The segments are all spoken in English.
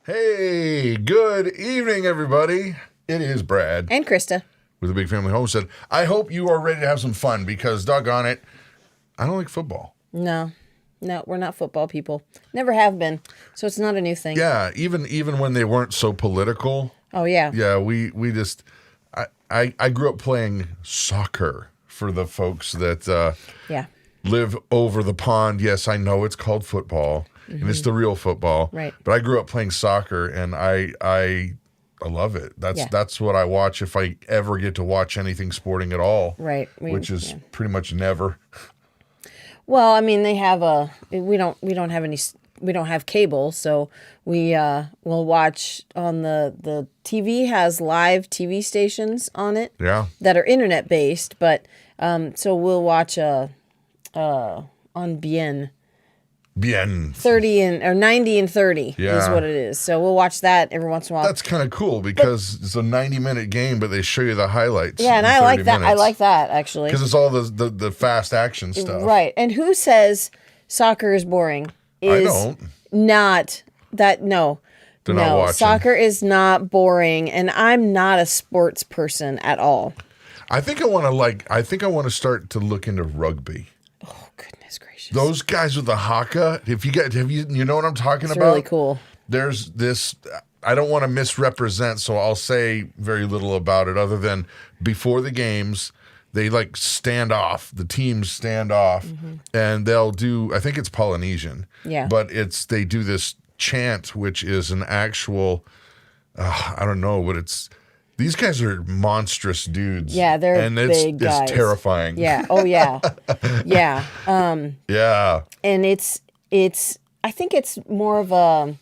Hey, good evening, everybody. It is Brad. And Christa. With the Big Family Homestead. I hope you are ready to have some fun because, doggone it, I don't like football. No, we're not football people. Never have been. So it's not a new thing. Yeah, even when they weren't so political. Oh, yeah. Yeah, we just, I grew up playing soccer for the folks that live over the pond. Yes, I know it's called football. And it's the real football. Right. But I grew up playing soccer, and I love it. That's what I watch if I ever get to watch anything sporting at all. Right. Which is pretty much never. Well, I mean, they have we don't have cable, so we'll watch on the TV has live TV stations on it. Yeah. That are internet based, but so we'll watch on Bien. 30 or 90 and 30 is what it is. So we'll watch that every once in a while. That's kind of cool because it's a 90-minute game, but they show you the highlights. Yeah, and I like that. I like that, actually. Because it's all the fast action stuff. Right. And who says soccer is boring? I don't. Not that, no. They're not watching. Soccer is not boring, and I'm not a sports person at all. I think I want to start to look into rugby. Oh, goodness gracious. Those guys with the haka, you know what I'm talking about? It's really cool. There's this, I don't want to misrepresent, so I'll say very little about it other than before the games, they like stand off, the teams stand off, and they'll do, I think it's Polynesian. Yeah. But they do this chant, which is an actual, I don't know, but these guys are monstrous dudes. Yeah, they're big guys. It's terrifying. Yeah. Oh, yeah. Yeah. Yeah. And it's. I think it's more of a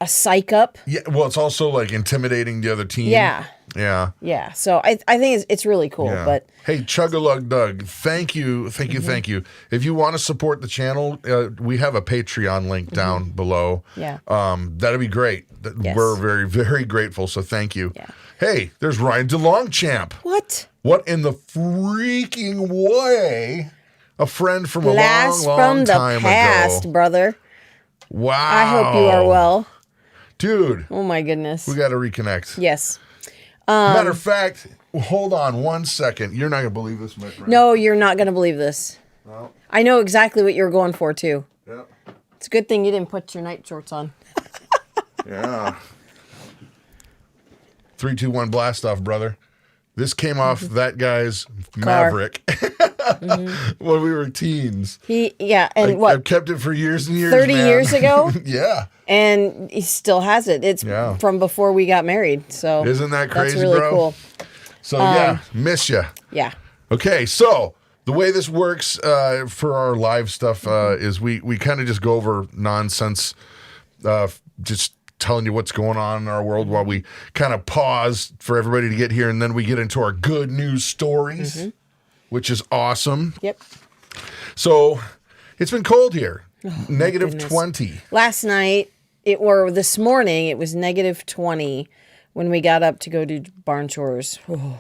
psych up. Yeah. Well, it's also like intimidating the other team. Yeah. Yeah. Yeah. So I think it's really cool. Yeah. But hey, Chug-a-Lug Doug, thank you. Thank you. If you want to support the channel, we have a Patreon link down below. Yeah. That'd be great. Yes. We're very, very grateful. So thank you. Yeah. Hey, there's Ryan DeLongchamp. What? What in the freaking way? A friend from a long from the time past, ago. Brother. Wow. I hope you are well. Dude. Oh, my goodness. We got to reconnect. Yes. Matter of fact, hold on 1 second. You're not going to believe this, my friend. No, you're not going to believe this. No. I know exactly what you're going for, too. Yep. It's a good thing you didn't put your night shorts on. Yeah. 3, 2, 1, blast off, brother. This came off that guy's Maverick when we were teens. I've kept it for years and years. 30 man. years ago? Yeah. And he still has it. It's from before we got married. So isn't that crazy, that's really bro? cool. So miss you. Yeah. Okay, so the way this works for our live stuff is we kind of just go over nonsense, just telling you what's going on in our world while we kind of pause for everybody to get here, and then we get into our good news stories, which is awesome. Yep. So it's been cold here. Negative goodness. 20. Last night, this morning, it was negative 20 when we got up to go do barn chores. Oh.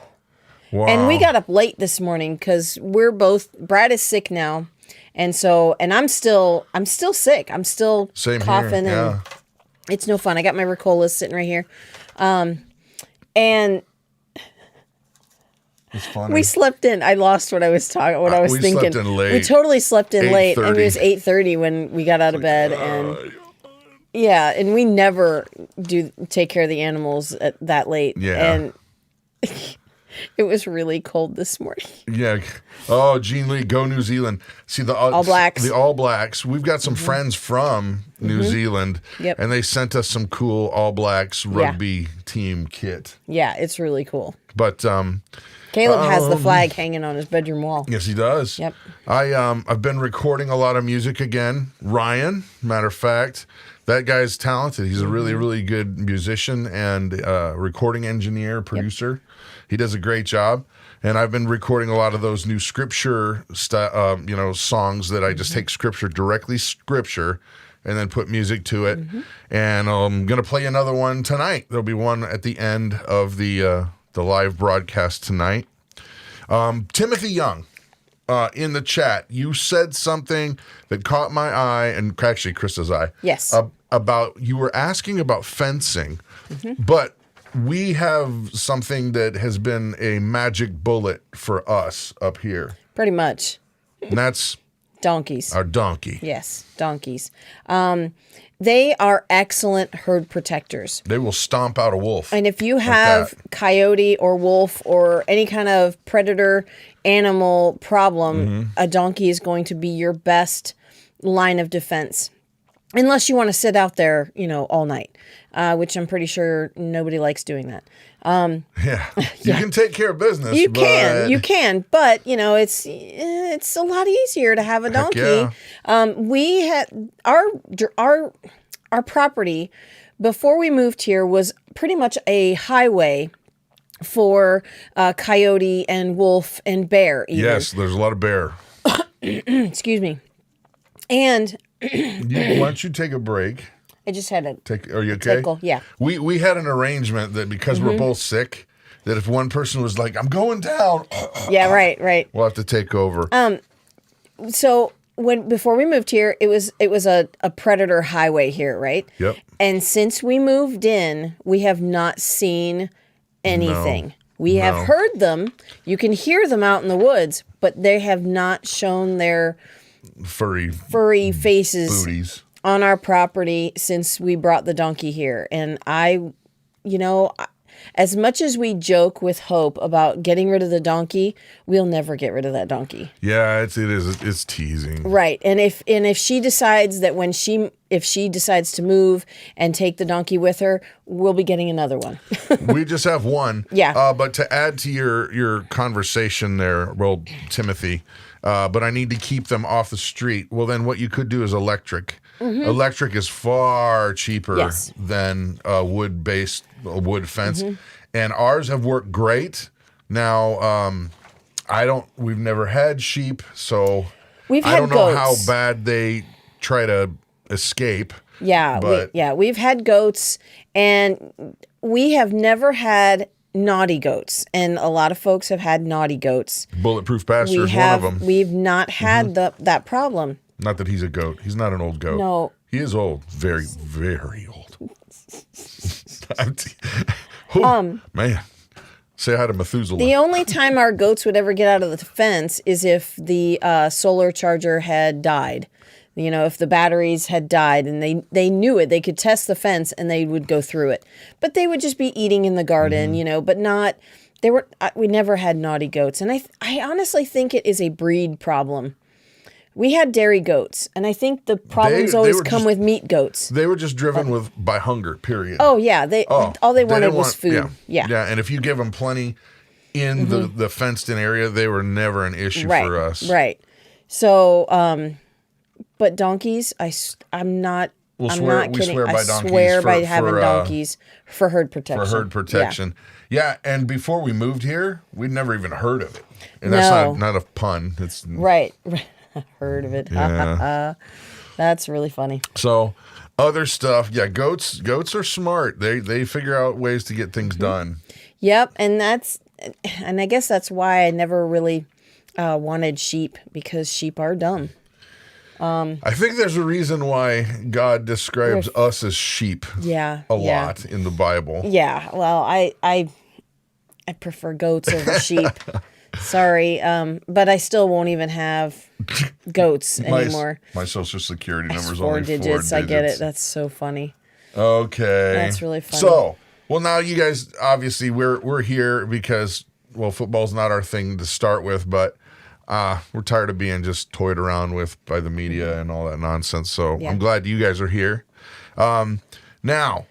Wow. And we got up late this morning because Brad is sick now. And I'm still sick. I'm still Same coughing here. Yeah. and it's no fun. I got my Ricola sitting right here. And it's funny. we slept in. I lost what I was thinking. We slept in late. We totally slept in late. I mean, it 8:30. was 8:30 when we got out of bed. And we never do take care of the animals at that late. Yeah. And it was really cold this morning. Yeah. Oh, Jean Lee, go New Zealand. See the All Blacks. The All Blacks. We've got some friends from New Zealand. Yep. And they sent us some cool All Blacks rugby team kit. Yeah, it's really cool. But Caleb has the flag hanging on his bedroom wall. yes, he does. Yep. I've been recording a lot of music again. Ryan, matter of fact, that guy's talented. He's a really, really good musician and recording engineer, producer. He does a great job. And I've been recording a lot of those new scripture, songs that I just take directly scripture, and then put music to it. And I'm going to play another one tonight. There'll be one at the end of the live broadcast tonight. Timothy Young. in the chat, you said something that caught my eye, and actually Krista's eye. Yes. About you were asking about fencing, but we have something that has been a magic bullet for us up here, Pretty much. and that's Donkeys. our donkey. Yes, donkeys. They are excellent herd protectors. They will stomp out a wolf. And if you have that. coyote or wolf or any kind of predator animal problem, a donkey is going to be your best line of defense. Unless you want to sit out there, all night, which I'm pretty sure nobody likes doing that. Yeah, you can take care of business. You can, but it's a lot easier to have a donkey. yeah. We had our property before we moved here was pretty much a highway for coyote and wolf and bear. Even. Yes, there's a lot of bear. Excuse me, and Why don't you take a break? I just had a Are you okay? tickle. Yeah. We had an arrangement that because we're both sick, that if one person was like, "I'm going down," Yeah. Right. we'll have to take over. So before we moved here, it was a predator highway here, right? Yep. And since we moved in, we have not seen anything. We have heard them. You can hear them out in the woods, but they have not shown their Furry faces booties. on our property since we brought the donkey here. And as much as we joke with Hope about getting rid of the donkey, we'll never get rid of that donkey. Yeah, it's teasing. Right. And if she decides that if she decides to move and take the donkey with her, we'll be getting another one. We just have one. Yeah. But to add to your conversation there, well, Timothy, but I need to keep them off the street. Well, then what you could do is electric. Electric is far cheaper Yes. than a wood fence. And ours have worked great. Now, we've never had sheep, so We've I had don't know how goats. bad they try to escape. Yeah, But- we've had goats, and we have never had naughty goats, and a lot of folks have had naughty goats. Bulletproof Pastor is one of them. We've not had that problem. Not that he's a goat. He's not an old goat. No. He is old. Very, very old. Man. Say hi to Methuselah. The only time our goats would ever get out of the fence is if the solar charger had died. If the batteries had died and they knew it, they could test the fence and they would go through it. But they would just be eating in the garden, but not. We never had naughty goats, and I honestly think it is a breed problem. We had dairy goats, and I think the problems always come with meat goats. They were just driven by hunger, period. Oh yeah, all they wanted didn't was food. Yeah, and if you give them plenty in the fenced-in area, they were never an issue for us. Right. So, but donkeys, I'm not kidding. We swear by I donkeys swear by for, having donkeys for herd protection. For herd protection. Yeah, and before we moved here, we'd never even heard of it. And No. that's not a pun. It's Right. Heard of it. Yeah. That's really funny. So other stuff, goats are smart. They figure out ways to get things done. Yep, and I guess that's why I never really wanted sheep, because sheep are dumb. I think there's a reason why God describes us as sheep Yeah. a lot in the Bible. Yeah. Well, I prefer goats over sheep. Sorry, but I still won't even have goats anymore. My social security number is Four only digits. 4 digits. I get it. That's so funny. Okay. That's really funny. So, well, now you guys, obviously, we're here because, well, football's not our thing to start with, but we're tired of being just toyed around with by the media and all that nonsense. So Yeah. I'm glad you guys are here. Now,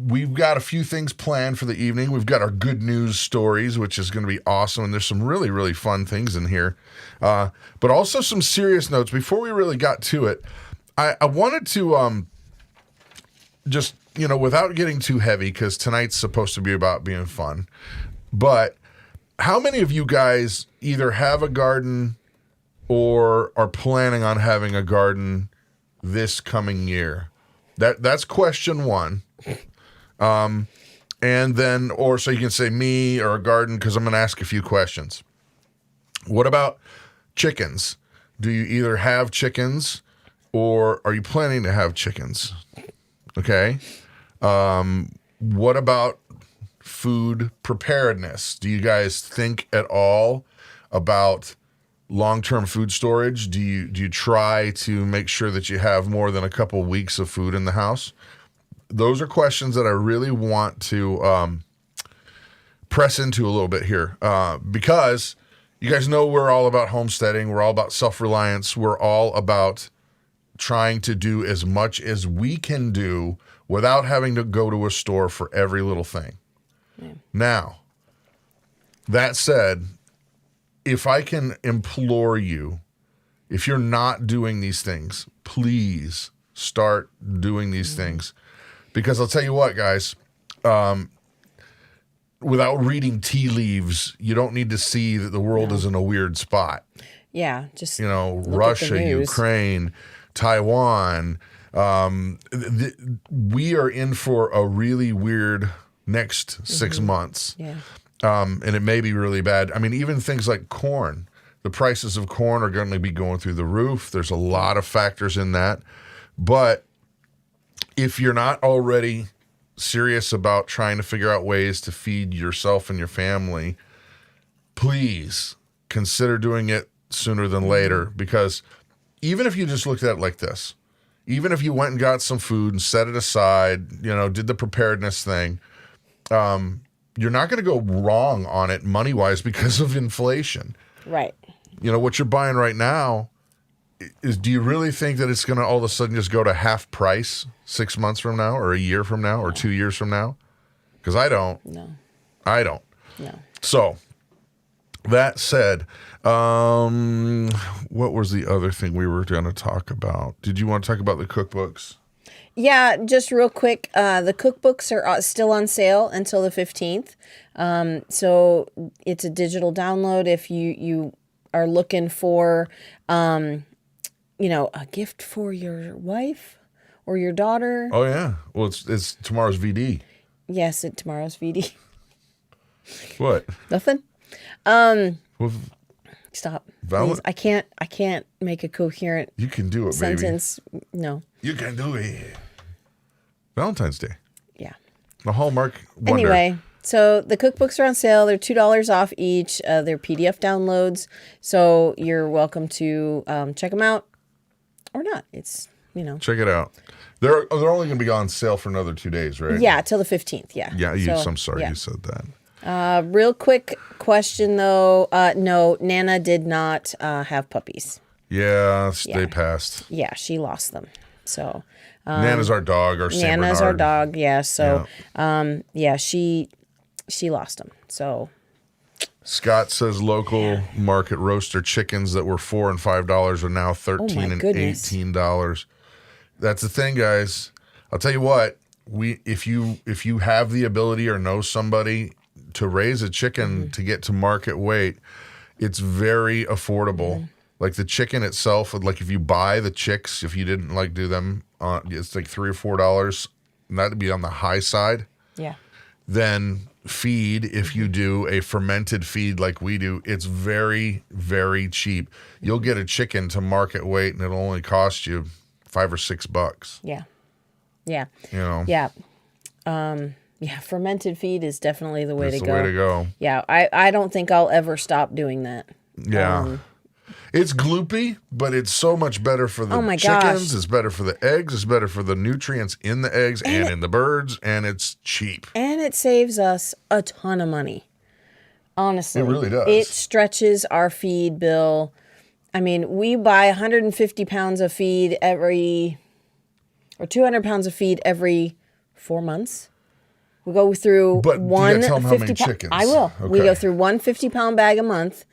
we've got a few things planned for the evening. We've got our good news stories, which is going to be awesome. And there's some really, really fun things in here. But also some serious notes. Before we really got to it, I wanted to just, without getting too heavy, because tonight's supposed to be about being fun. But how many of you guys either have a garden or are planning on having a garden this coming year? That's question one. And then, so you can say me or a garden, because I'm going to ask a few questions. What about chickens. Do you either have chickens or are you planning to have chickens? Okay. What about food preparedness? Do you guys think at all about long-term food storage? Do you try to make sure that you have more than a couple weeks of food in the house? Those are questions that I really want to press into a little bit here because you guys know we're all about homesteading. We're all about self-reliance. We're all about trying to do as much as we can do without having to go to a store for every little thing. Yeah. Now, that said, if I can implore you, if you're not doing these things, please start doing these things. Because I'll tell you what, guys, without reading tea leaves, you don't need to see that the world is in a weird spot. Yeah, just Russia, Ukraine, Taiwan. We are in for a really weird next 6 months. Yeah. And it may be really bad. I mean, even things like corn. The prices of corn are going to be going through the roof. There's a lot of factors in that. But if you're not already serious about trying to figure out ways to feed yourself and your family, please consider doing it sooner than later. Because even if you just looked at it like this, even if you went and got some food and set it aside, did the preparedness thing, you're not going to go wrong on it money-wise because of inflation. Right. What you're buying right now is, do you really think that it's going to all of a sudden just go to half price 6 months from now or a year from now or 2 years from now? Because I don't. No. I don't. No. So, that said, what was the other thing we were going to talk about? Did you want to talk about the cookbooks? Yeah, just real quick. The cookbooks are still on sale until the 15th. So it's a digital download if you are looking for, a gift for your wife or your daughter. Oh, yeah. Well, it's tomorrow's VD. Yes, tomorrow's VD. What? Nothing. Well, Stop. Please. I can't make a coherent you can do it, sentence. Baby. No. You can do it. Valentine's Day. Yeah. The Hallmark wonder. Anyway, so the cookbooks are on sale. They're $2 off each. They're PDF downloads. So you're welcome to check them out or not. It's, Check it out. They're only going to be on sale for another 2 days, right? Yeah, till the 15th. Yeah. Yeah, I'm sorry you said that. Real quick question, though. No, Nana did not have puppies. Yeah, they passed. Yeah, she lost them. So Nana's our dog, our Saint Nana's Bernard. our dog, yeah. So she lost them. So Scott says local market roaster chickens that were $4 and $5 are now $13 and $18. That's the thing, guys. I'll tell you what. If you have the ability or know somebody to raise a chicken to get to market weight, it's very affordable. Like the chicken itself, like if you buy the chicks, if you didn't do them, it's like $3 or $4. And that'd be on the high side. Yeah. Then feed, if you do a fermented feed like we do, it's very, very cheap. You'll get a chicken to market weight and it'll only cost you $5 or $6. Yeah. Yeah. Yeah. Yeah, fermented feed is definitely the way to go. It's the way to go. Yeah, I don't think I'll ever stop doing that. Yeah. It's gloopy, but it's so much better for the chickens. Gosh. It's better for the eggs. It's better for the nutrients in the eggs and in the birds, and it's cheap. And it saves us a ton of money. Honestly. It really does. It stretches our feed bill. I mean, we buy 150 pounds of feed or 200 pounds of feed every 4 months. We go through but you gotta tell them how many chickens. I will. Okay. We go through one 50-pound bag a month,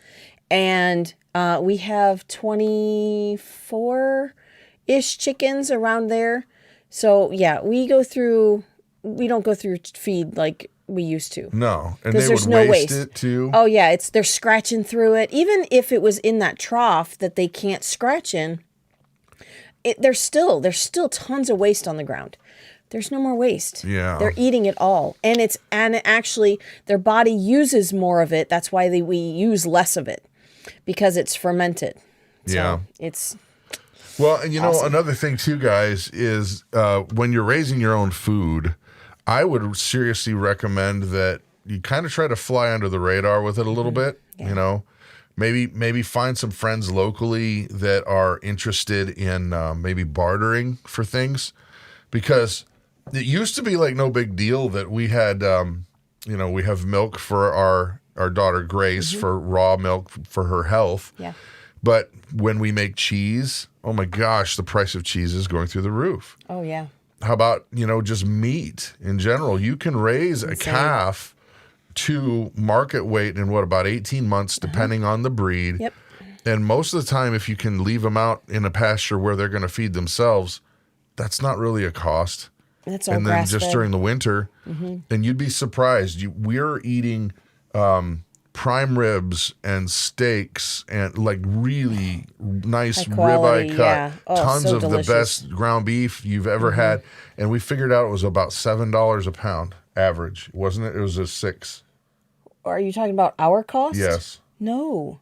and we have 24-ish chickens around there. So yeah, we don't go through feed like we used to. No, and they there's would no waste it too. Oh yeah, they're scratching through it. Even if it was in that trough that they can't scratch in, there's still tons of waste on the ground. There's no more waste. Yeah. They're eating it all. And actually their body uses more of it. That's why we use less of it. because it's fermented. So Yeah. it's Well, and awesome. another thing too, guys, is when you're raising your own food, I would seriously recommend that you kind of try to fly under the radar with it a little bit. Yeah. Maybe find some friends locally that are interested in maybe bartering for things, because it used to be like no big deal that we had, we have milk for our daughter Grace for raw milk for her health. Yeah. But when we make cheese, oh my gosh, the price of cheese is going through the roof. Oh yeah. How about, just meat in general? You can raise a calf to market weight in about 18 months, depending on the breed. Yep. And most of the time, if you can leave them out in a pasture where they're going to feed themselves, that's not really a cost. That's all And then grass just fed. during the winter, and you'd be surprised. We're eating prime ribs and steaks and like really nice High quality, ribeye cut, yeah. Oh, tons so of delicious. the best ground beef you've ever had. And we figured out it was about $7 a pound average, wasn't it? It was a 6. Are you talking about our cost? Yes. No.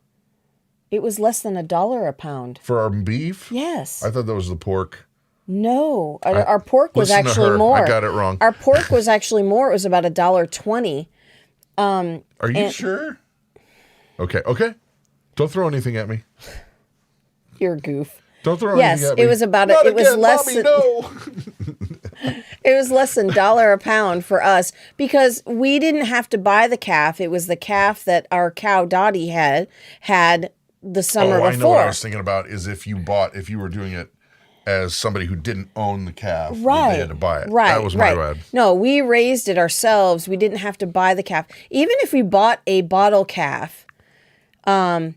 It was less than $1 a pound. For our beef? Yes. I thought that was the pork. No. Our pork was Listen to actually her. more. I got it wrong. Our pork was actually more. It was about $1.20. Are you sure? Okay. Don't throw anything at me. You're a goof. Don't throw Yes, anything at me. it was about Not it was again, less Mommy, than no. it was less than $1 a pound for us because we didn't have to buy the calf. It was the calf that our cow Dottie had the summer I know what before. I was thinking about is if you were doing it as somebody who didn't own the calf, Right. they had to buy it. Right. That was my right. bad. No, we raised it ourselves. We didn't have to buy the calf. Even if we bought a bottle calf, yes.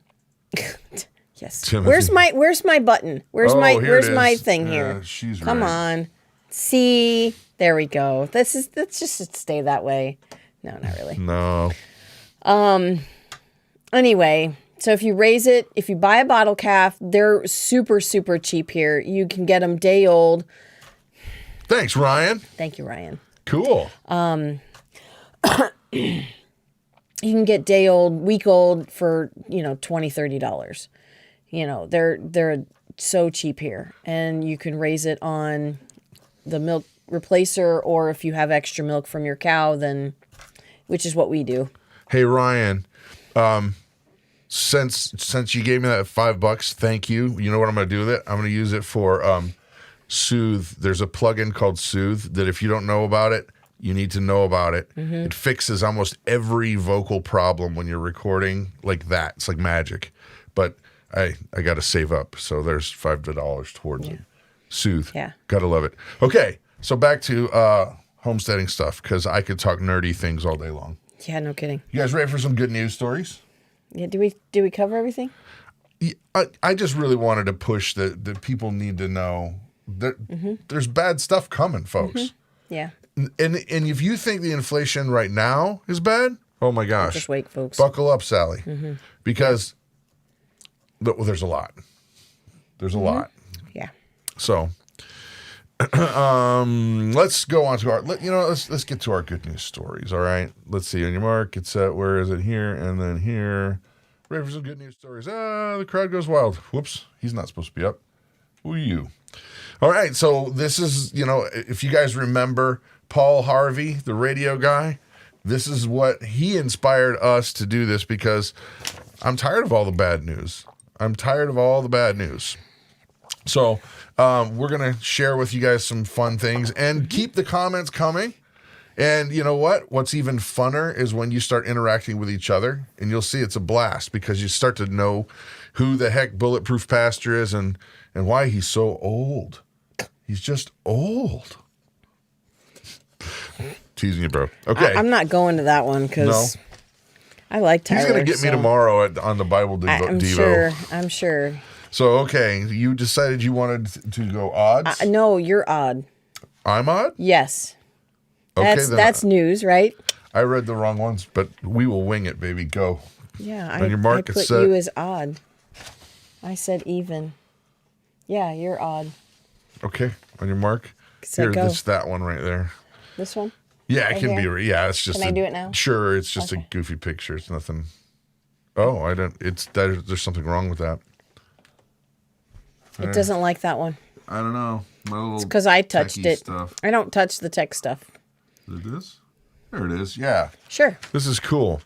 Timothy. Where's my button? Where's Here it where's my is. thing Yeah, here? she's Come right. on. See, there we go. Let's just stay that way. No, not really. No. Anyway, so if you buy a bottle calf, they're super, super cheap here. You can get them day old. Thanks, Ryan. Thank you, Ryan. Cool. You can get day old, week old for, $20, $30. They're so cheap here. And you can raise it on the milk replacer, or if you have extra milk from your cow, then, which is what we do. Hey, Ryan. Since you gave me that $5, thank you. You know what I'm going to do with it? I'm going to use it for Soothe. There's a plugin called Soothe that if you don't know about it, you need to know about it. Mm-hmm. It fixes almost every vocal problem when you're recording like that. It's like magic. But I got to save up, so there's $5 towards it. Soothe. Yeah. Gotta love it. Okay, so back to homesteading stuff, because I could talk nerdy things all day long. Yeah, no kidding. You guys ready for some good news stories? Yeah, do we cover everything? I just really wanted to push that people need to know that there's bad stuff coming, folks. Yeah. And if you think the inflation right now is bad, oh my gosh. Just wait, folks. Buckle up, Sally. Because there's a lot. There's a lot. Yeah. So let's go on to let's get to our good news stories, all right? Let's see. On your mark, it's where is it? Here and then here. Ready for some good news stories. The crowd goes wild. Whoops. He's not supposed to be up. Who are you? All right. So this is, if you guys remember Paul Harvey, the radio guy, this is what he inspired us to do this, because I'm tired of all the bad news. So we're going to share with you guys some fun things and keep the comments coming. And you know what? What's even funner is when you start interacting with each other, and you'll see it's a blast, because you start to know who the heck Bulletproof Pastor is and why he's so old. He's just old. Teasing you, bro. Okay. I'm not going to that one because I like Tyler. He's going to get me tomorrow on the Bible Devo. I'm sure. So, okay, you decided you wanted to go odds? No, you're odd. I'm odd? Yes. Okay, That's news, right? I read the wrong ones, but we will wing it, baby. Go. Yeah, On your mark, I it's put set. you as odd. I said even. Yeah, you're odd. Okay, on your mark. Set, Here, go. it's that one right there. This one? Yeah, it Right can here? be. Yeah, it's just. Can I do it now? Sure, it's just Okay. a goofy picture. It's nothing. Oh, I don't. There's something wrong with that. It doesn't like that one. I don't know. It's because I touched it. Stuff. I don't touch the tech stuff. Is it this? There it is. Yeah. Sure. This is cool.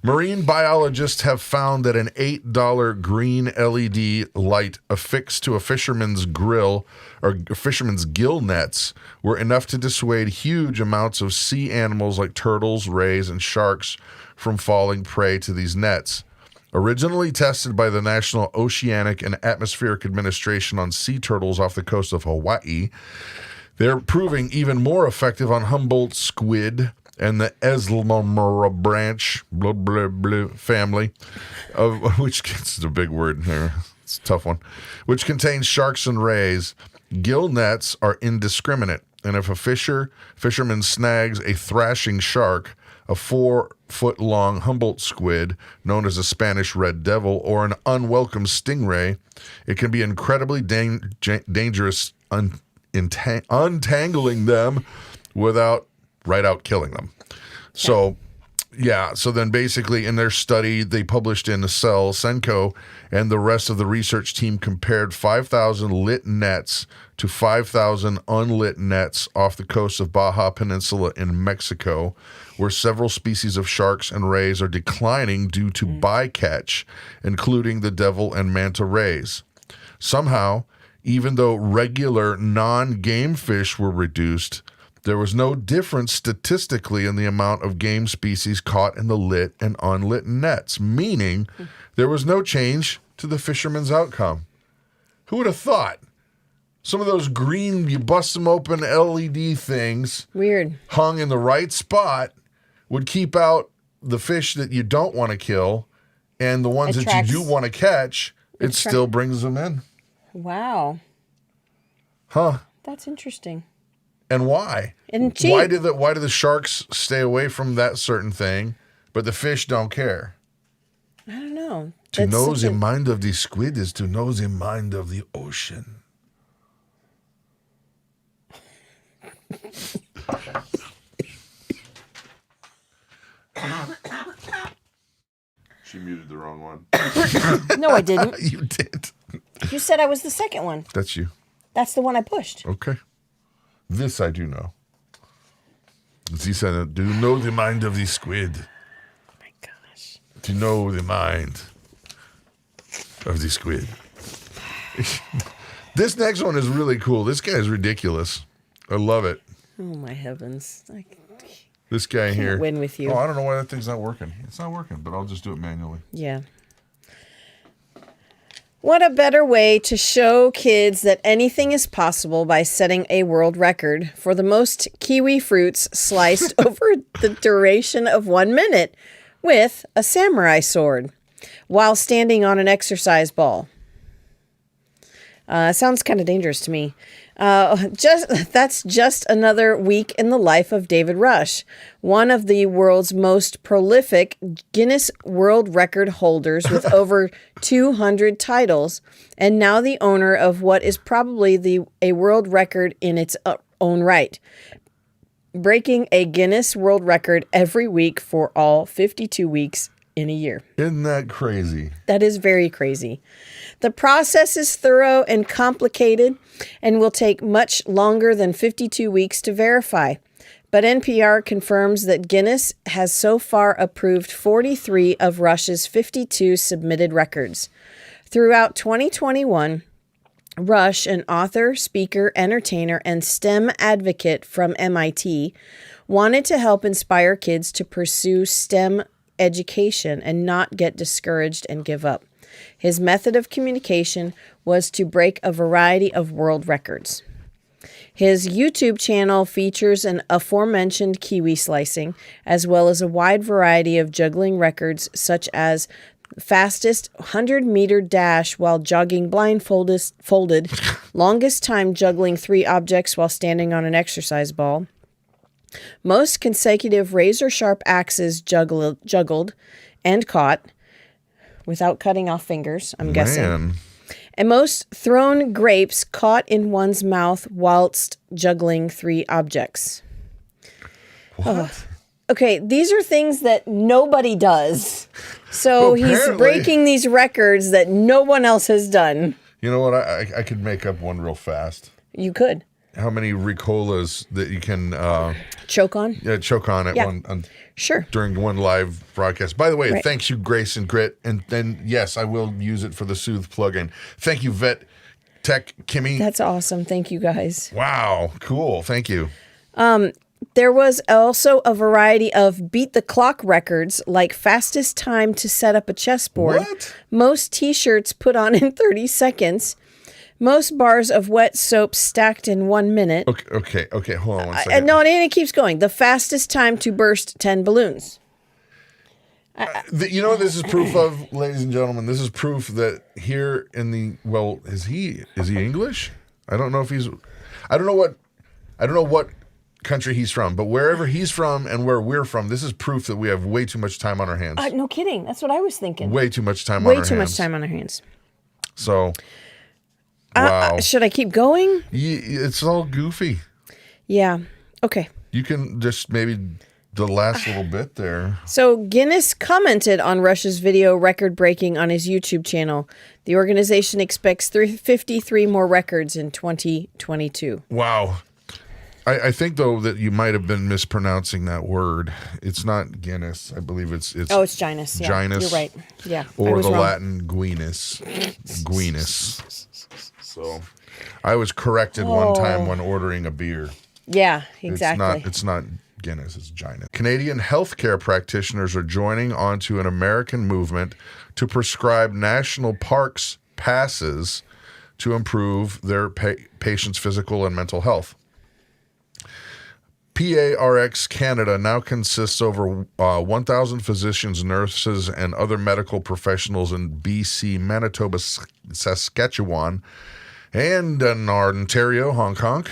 Marine biologists have found that an $8 green LED light affixed to a fisherman's grill or fisherman's gill nets were enough to dissuade huge amounts of sea animals like turtles, rays, and sharks from falling prey to these nets. Originally tested by the National Oceanic and Atmospheric Administration on sea turtles off the coast of Hawaii, they're proving even more effective on Humboldt squid and the Aldabarra branch family, of which it's a big word here. It's a tough one. Which contains sharks and rays. Gill nets are indiscriminate, and if a fisherman snags a thrashing shark, a 4-foot-long Humboldt squid, known as a Spanish red devil, or an unwelcome stingray, it can be incredibly dangerous untangling them without right out killing them. So, yeah. So then basically in their study they published in Cell, Senko, and the rest of the research team compared 5,000 lit nets to 5,000 unlit nets off the coast of Baja Peninsula in Mexico, where several species of sharks and rays are declining due to bycatch, including the devil and manta rays. Somehow, even though regular non-game fish were reduced, there was no difference statistically in the amount of game species caught in the lit and unlit nets, meaning there was no change to the fisherman's outcome. Who would have thought? Some of those green, you bust them open LED things, weird, hung in the right spot, would keep out the fish that you don't want to kill, and the ones that you do want to catch, it still brings them in. Wow. Huh. That's interesting. And why? And cheap. Why do the sharks stay away from that certain thing, but the fish don't care? I don't know. To know the mind of the squid is to know the mind of the ocean. She muted the wrong one. No, I didn't. You did. You said I was the second one. That's you. That's the one I pushed. Okay. This I do know. She said, do you know the mind of the squid? Oh my gosh. To know the mind of the squid. This next one is really cool. This guy is ridiculous. I love it. Oh my heavens. This guy here. Win with you. Oh, I don't know why that thing's not working. It's not working, but I'll just do it manually. Yeah. What a better way to show kids that anything is possible by setting a world record for the most kiwi fruits sliced over the duration of 1 minute with a samurai sword while standing on an exercise ball. Sounds kind of dangerous to me. That's just another week in the life of David Rush, one of the world's most prolific Guinness World Record holders with over 200 titles, and now the owner of what is probably a world record in its own right, breaking a Guinness World Record every week for all 52 weeks in a year. Isn't that crazy? That is very crazy. The process is thorough and complicated and will take much longer than 52 weeks to verify. But NPR confirms that Guinness has so far approved 43 of Rush's 52 submitted records. Throughout 2021, Rush, an author, speaker, entertainer, and STEM advocate from MIT, wanted to help inspire kids to pursue STEM education and not get discouraged and give up. His method of communication was to break a variety of world records. His YouTube channel features an aforementioned kiwi slicing, as well as a wide variety of juggling records, such as fastest 100-meter dash while jogging folded, longest time juggling 3 objects while standing on an exercise ball, most consecutive razor-sharp axes juggled and caught, without cutting off fingers, I'm guessing. And most thrown grapes caught in one's mouth whilst juggling 3 objects. What? Okay, these are things that nobody does. So Well, he's apparently- breaking these records that no one else has done. You know what? I could make up one real fast. You could. How many Ricolas that you can Choke on? choke on at Yeah. one Sure. during one live broadcast? By the way, Right. thanks you, Grace and Grit, and then yes, I will use it for the Soothe plugin. Thank you, Vet Tech Kimmy. That's awesome. Thank you, guys. Wow, cool. Thank you. There was also a variety of beat the clock records, like fastest time to set up a chessboard, What? most t-shirts put on in 30 seconds, most bars of wet soap stacked in 1 minute. Okay. Hold on one second. And no, and it keeps going. The fastest time to burst 10 balloons. You know what this is proof of, ladies and gentlemen? This is proof that here in the is he English? I don't know if he's I don't know what country he's from, but wherever he's from and where we're from, this is proof that we have way too much time on our hands. No kidding. That's what I was thinking. Way too much time on Way our too hands. much time on our hands. So wow. Should I keep going? It's all goofy. Yeah. Okay. You can just maybe the last little bit there. So Guinness commented on Russia's video record breaking on his YouTube channel. The organization expects 53 more records in 2022. Wow. I think though that you might have been mispronouncing that word. It's not Guinness. I believe it's Oh, it's Ginus. Yeah, Ginus. You're right. Yeah. I Or was the wrong. Latin Guinness. Guinness. So I was corrected one time when ordering a beer. Yeah, exactly. It's not Guinness, it's Ginus. Canadian healthcare practitioners are joining onto an American movement to prescribe national parks passes to improve their patients' physical and mental health. PARX Canada now consists over 1,000 physicians, nurses, and other medical professionals in BC, Manitoba, Saskatchewan, and in Ontario, Hong Kong,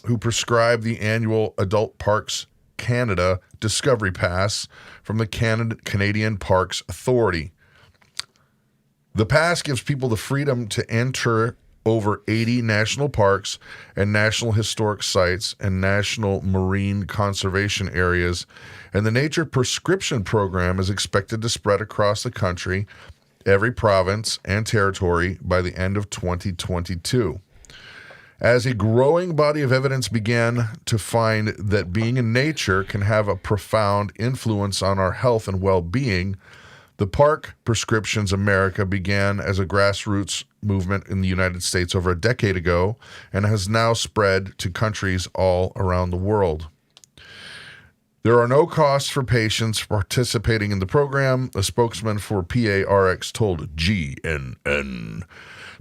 who prescribe the annual Adult Parks Canada Discovery Pass from the Canadian Parks Authority. The pass gives people the freedom to enter over 80 national parks and national historic sites and national marine conservation areas, and the nature prescription program is expected to spread across the country, every province and territory by the end of 2022. As a growing body of evidence began to find that being in nature can have a profound influence on our health and well-being, the Park Prescriptions America began as a grassroots movement in the United States over a decade ago and has now spread to countries all around the world. There are no costs for patients participating in the program, a spokesman for PARX told GNN.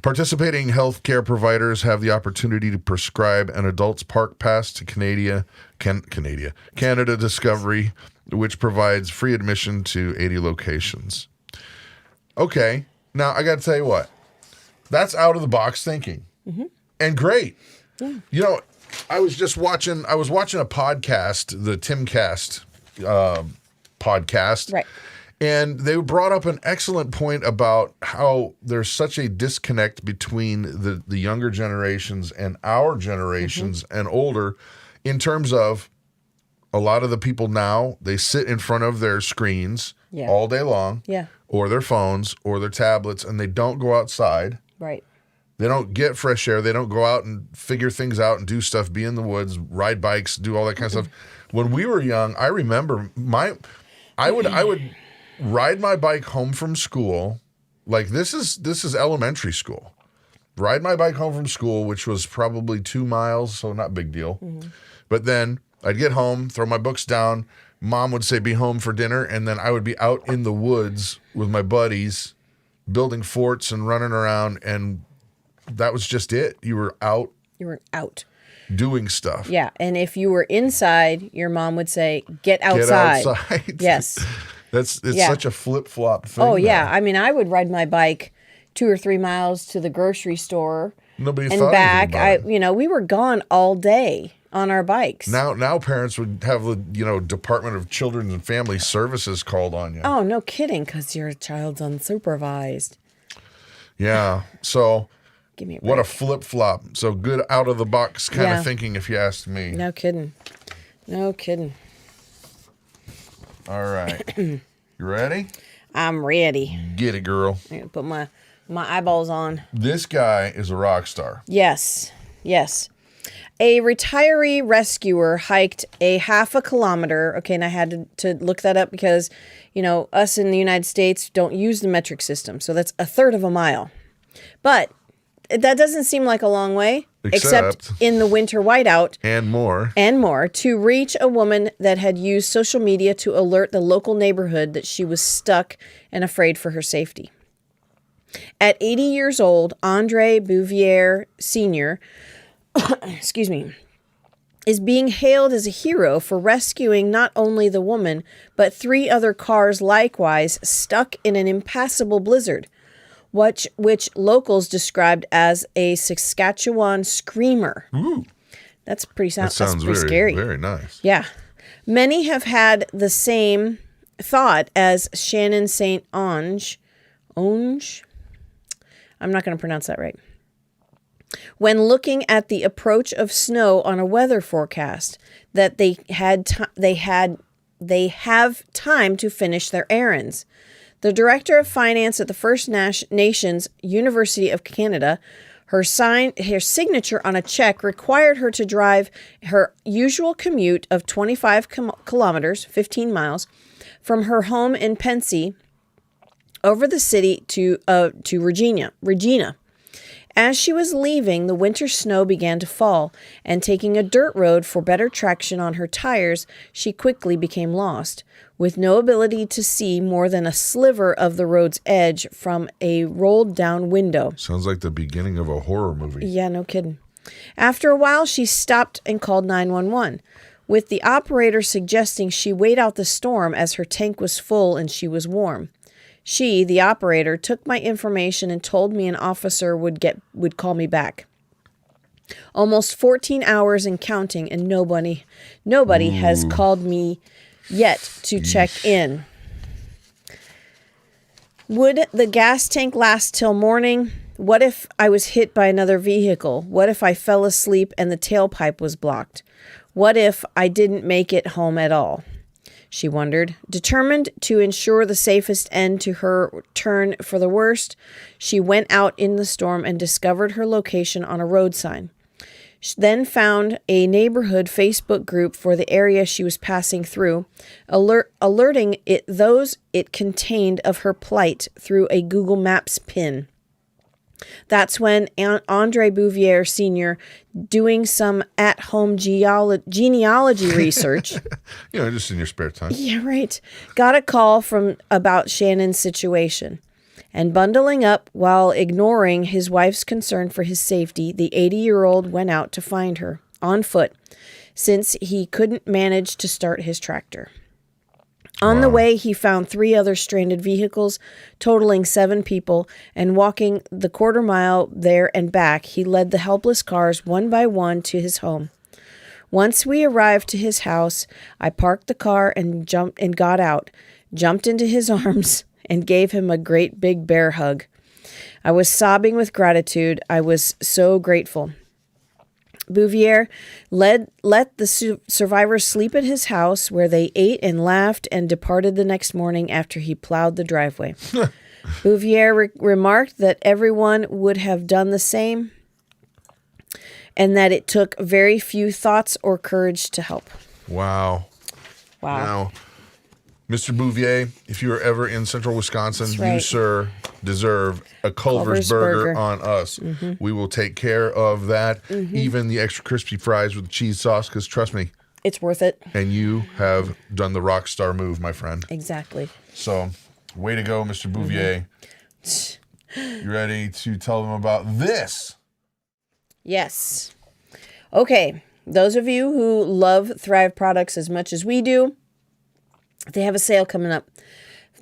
Participating healthcare providers have the opportunity to prescribe an adult's park pass to Canada Discovery, which provides free admission to 80 locations. Okay, now I got to tell you what. That's out of the box thinking, and great. Yeah. You know, I was watching a podcast, the Timcast podcast, Right. and they brought up an excellent point about how there's such a disconnect between the younger generations and our generations and older, in terms of a lot of the people now, they sit in front of their screens all day long, or their phones or their tablets, and they don't go outside. Right. They don't get fresh air. They don't go out and figure things out and do stuff, be in the woods, ride bikes, do all that kind of stuff. When we were young, I remember I would ride my bike home from school. Like this is elementary school. Ride my bike home from school, which was probably 2 miles, so not a big deal. But then I'd get home, throw my books down. Mom would say, be home for dinner. And then I would be out in the woods with my buddies, building forts and running around. And that was just it. You were out. You were out. Doing stuff. Yeah. And if you were inside, your mom would say, get outside. Get outside. Yes. It's such a flip-flop thing. Oh, yeah. now. I mean, I would ride my bike 2 or 3 miles to the grocery store. Nobody and thought back. anything about it. We were gone all day on our bikes. Now parents would have the Department of Children and Family Services called on you. Oh, no kidding, because your child's unsupervised. Yeah. So Give me a break. what a flip-flop. So good out of the box kind Yeah. of thinking, if you ask me. No kidding. No kidding. All right. You ready? I'm ready. Get it, girl. I'm gonna put my eyeballs on. This guy is a rock star. Yes. A retiree rescuer hiked a half a kilometer. Okay, and I had to look that up because, us in the United States don't use the metric system. So that's a third of a mile. But that doesn't seem like a long way, except in the winter whiteout. And more, to reach a woman that had used social media to alert the local neighborhood that she was stuck and afraid for her safety. At 80 years old, Andre Bouvier Sr., is being hailed as a hero for rescuing not only the woman, but 3 other cars likewise stuck in an impassable blizzard, which locals described as a Saskatchewan screamer. Ooh. That's pretty sounds pretty scary. Very nice. Yeah. Many have had the same thought as Shannon St. Onge. I'm not going to pronounce that right. When looking at the approach of snow on a weather forecast, that they have time to finish their errands. The director of finance at the First Nations University of Canada, her signature on a check required her to drive her usual commute of 25 kilometers, 15 miles, from her home in Pensy over the city to Regina. As she was leaving, the winter snow began to fall, and taking a dirt road for better traction on her tires, she quickly became lost, with no ability to see more than a sliver of the road's edge from a rolled-down window. Sounds like the beginning of a horror movie. Yeah, no kidding. After a while, she stopped and called 911, with the operator suggesting she wait out the storm as her tank was full and she was warm. She, the operator, took my information and told me an officer would call me back. Almost 14 hours and counting, and nobody has called me yet to check in. Would the gas tank last till morning? What if I was hit by another vehicle? What if I fell asleep and the tailpipe was blocked? What if I didn't make it home at all? She wondered. Determined to ensure the safest end to her turn for the worst, she went out in the storm and discovered her location on a road sign. She then found a neighborhood Facebook group for the area she was passing through, alerting those it contained of her plight through a Google Maps pin. That's when Andre Bouvier Sr., doing some at-home genealogy research. Just in your spare time. Yeah, right. Got a call from about Shannon's situation. And bundling up while ignoring his wife's concern for his safety, the 80-year-old went out to find her, on foot, since he couldn't manage to start his tractor. On the way, he found 3 other stranded vehicles, totaling 7 people, and walking the quarter mile there and back, he led the helpless cars one by one to his home. Once we arrived to his house, I parked the car and got out, jumped into his arms, and gave him a great big bear hug. I was sobbing with gratitude. I was so grateful. Bouvier let the survivors sleep at his house, where they ate and laughed and departed the next morning after he plowed the driveway. Bouvier remarked that everyone would have done the same and that it took very few thoughts or courage to help. Wow. Now, Mr. Bouvier, if you are ever in central Wisconsin, you, sir, deserve a Culver's burger on us. Mm-hmm. We will take care of that. Mm-hmm. Even the extra crispy fries with cheese sauce, because trust me, it's worth it. And you have done the rock star move, my friend. Exactly. So, way to go, Mr. Bouvier. Mm-hmm. You ready to tell them about this? Yes. Okay. Those of you who love Thrive products as much as we do, they have a sale coming up.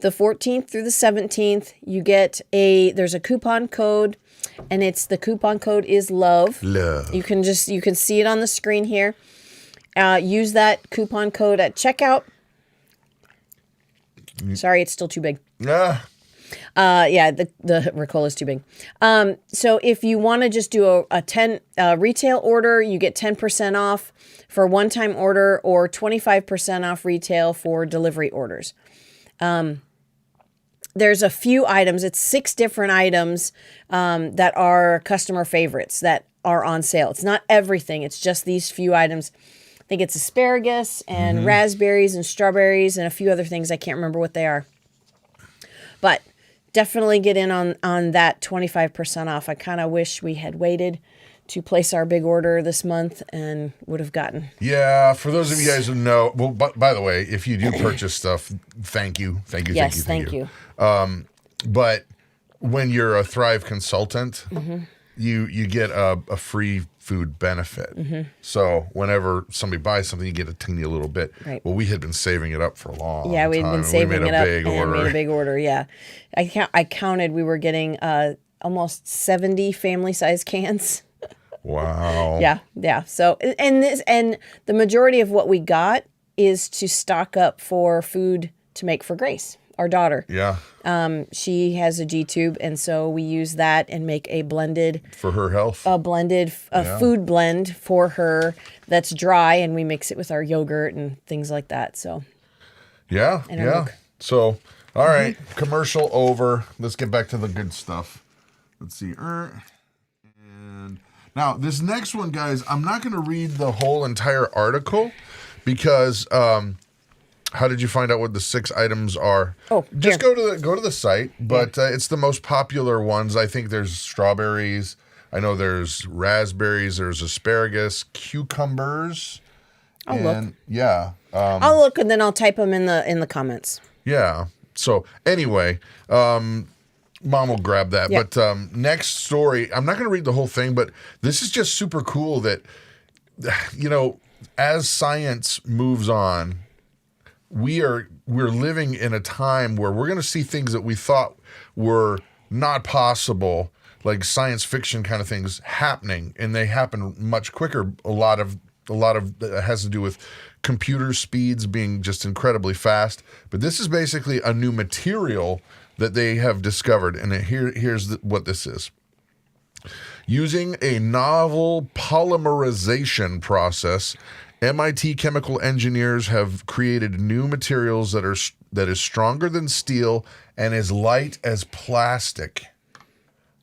The 14th through the 17th, you get there's a coupon code, and the coupon code is LOVE. Love. You can see it on the screen here. Use that coupon code at checkout. Sorry, it's still too big. Yeah. The Ricola is too big. So if you want to just do a 10 retail order, you get 10% off for a one-time order, or 25% off retail for delivery orders. There's a few items. It's 6 different items that are customer favorites that are on sale. It's not everything. It's just these few items. I think it's asparagus and raspberries and strawberries and a few other things. I can't remember what they are. But definitely get in on that 25% off. I kind of wish we had waited to place our big order this month and would have gotten. Yeah, for those of you guys who know, well, by the way, if you do purchase stuff, thank you. Yes, thank you. But when you're a Thrive consultant, you get a free food benefit. So whenever somebody buys something, you get a teeny little bit. Right. Well, we had been saving it up for a long time. Yeah, we'd been saving it up and order. made a big order. Yeah, I counted. We were getting almost 70 family-sized cans. Wow. Yeah. So and the majority of what we got is to stock up for food to make for Grace, our daughter. Yeah. She has a G-tube, and so we use that and make a blended For her health. Food blend for her that's dry, and we mix it with our yogurt and things like that. So Yeah. milk. So, all right, commercial over. Let's get back to the good stuff. Let's see. And now this next one, guys, I'm not going to read the whole entire article because how did you find out what the 6 items are? Oh, just go to the site, but it's the most popular ones. I think there's strawberries. I know there's raspberries. There's asparagus, cucumbers. I'll look. Yeah. I'll look and then I'll type them in the comments. Yeah. So anyway, Mom will grab that. Yep. But next story, I'm not going to read the whole thing, but this is just super cool that, as science moves on, we're living in a time where we're going to see things that we thought were not possible, like science fiction kind of things happening, and they happen much quicker. A lot of it has to do with computer speeds being just incredibly fast. But this is basically a new material that they have discovered, and here's what this is. Using a novel polymerization process, MIT chemical engineers have created new materials that is stronger than steel and as light as plastic.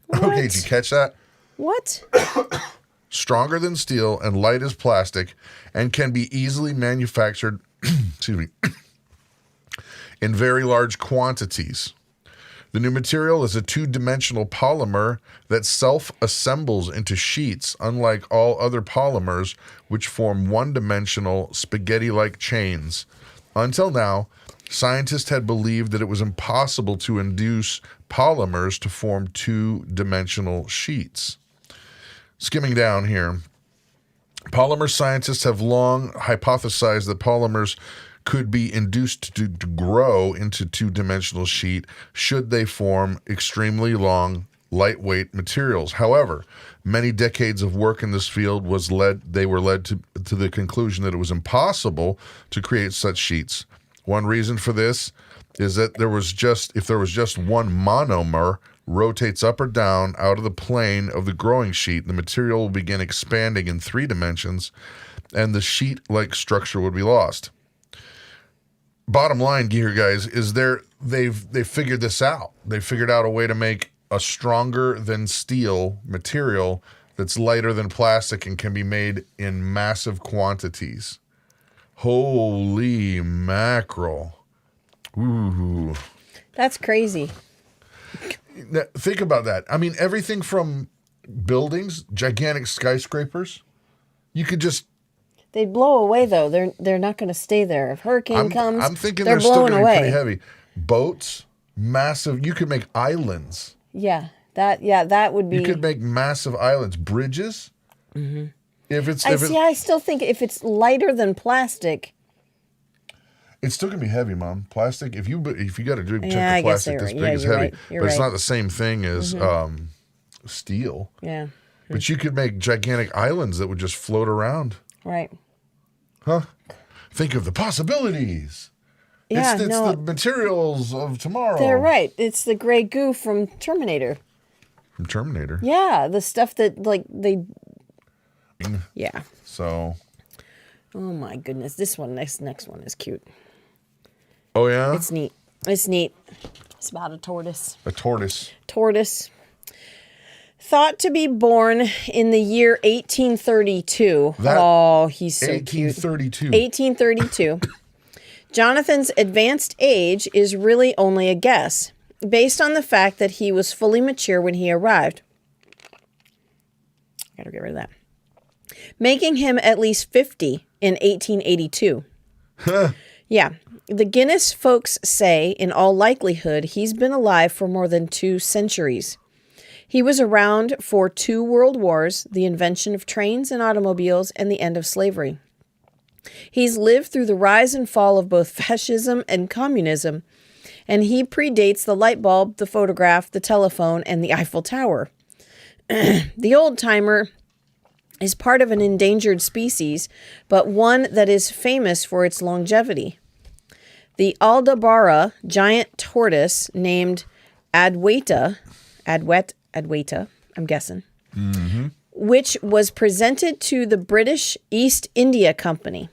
What? Okay, did you catch that? What? Stronger than steel and light as plastic, and can be easily manufactured excuse me, in very large quantities. The new material is a 2-dimensional polymer that self-assembles into sheets, unlike all other polymers, which form 1-dimensional spaghetti-like chains. Until now, scientists had believed that it was impossible to induce polymers to form 2-dimensional sheets. Skimming down here, polymer scientists have long hypothesized that polymers could be induced to grow into 2-dimensional sheet should they form extremely long, lightweight materials. However, many decades of work in this field they were led to the conclusion that it was impossible to create such sheets. One reason for this is that if there was just one monomer rotates up or down out of the plane of the growing sheet, the material will begin expanding in 3 dimensions, and the sheet-like structure would be lost. Bottom line here, guys, is they've figured this out. They figured out a way to make a stronger than steel material that's lighter than plastic and can be made in massive quantities. Holy mackerel. Ooh. That's crazy. Now, think about that. I mean, everything from buildings, gigantic skyscrapers, you could just... They'd blow away, though. They're not going to stay there. If hurricane comes, I'm thinking they're they're still blowing going to be away. pretty heavy. Boats, massive. You could make islands. Yeah, that would be. You could make massive islands. Bridges. Mm-hmm. I still think if it's lighter than plastic. It's still gonna be heavy, Mom. Plastic. If you got a big chunk I of guess plastic you're this right. big Yeah, is you're heavy, right. You're but it's right. not the same thing as steel. Yeah. But you could make gigantic islands that would just float around. Right. Huh? Think of the possibilities. Yeah, it's the materials of tomorrow. They're right. It's the gray goo from Terminator. From Terminator. Yeah, the stuff that they. Yeah. So. Oh my goodness! This next one is cute. Oh yeah. It's neat. It's neat. It's about a tortoise. A tortoise. Tortoise. Thought to be born in the year 1832. Oh, he's so cute. 1832. 1832. Jonathan's advanced age is really only a guess, based on the fact that he was fully mature when he arrived. I gotta get rid of that. Making him at least 50 in 1882. Yeah. The Guinness folks say, in all likelihood, he's been alive for more than 2 centuries. He was around for 2 world wars, the invention of trains and automobiles, and the end of slavery. He's lived through the rise and fall of both fascism and communism, and he predates the light bulb, the photograph, the telephone, and the Eiffel Tower. The old-timer is part of an endangered species, but one that is famous for its longevity. The Aldabarra giant tortoise named Adwaita, I'm guessing, which was presented to the British East India Company,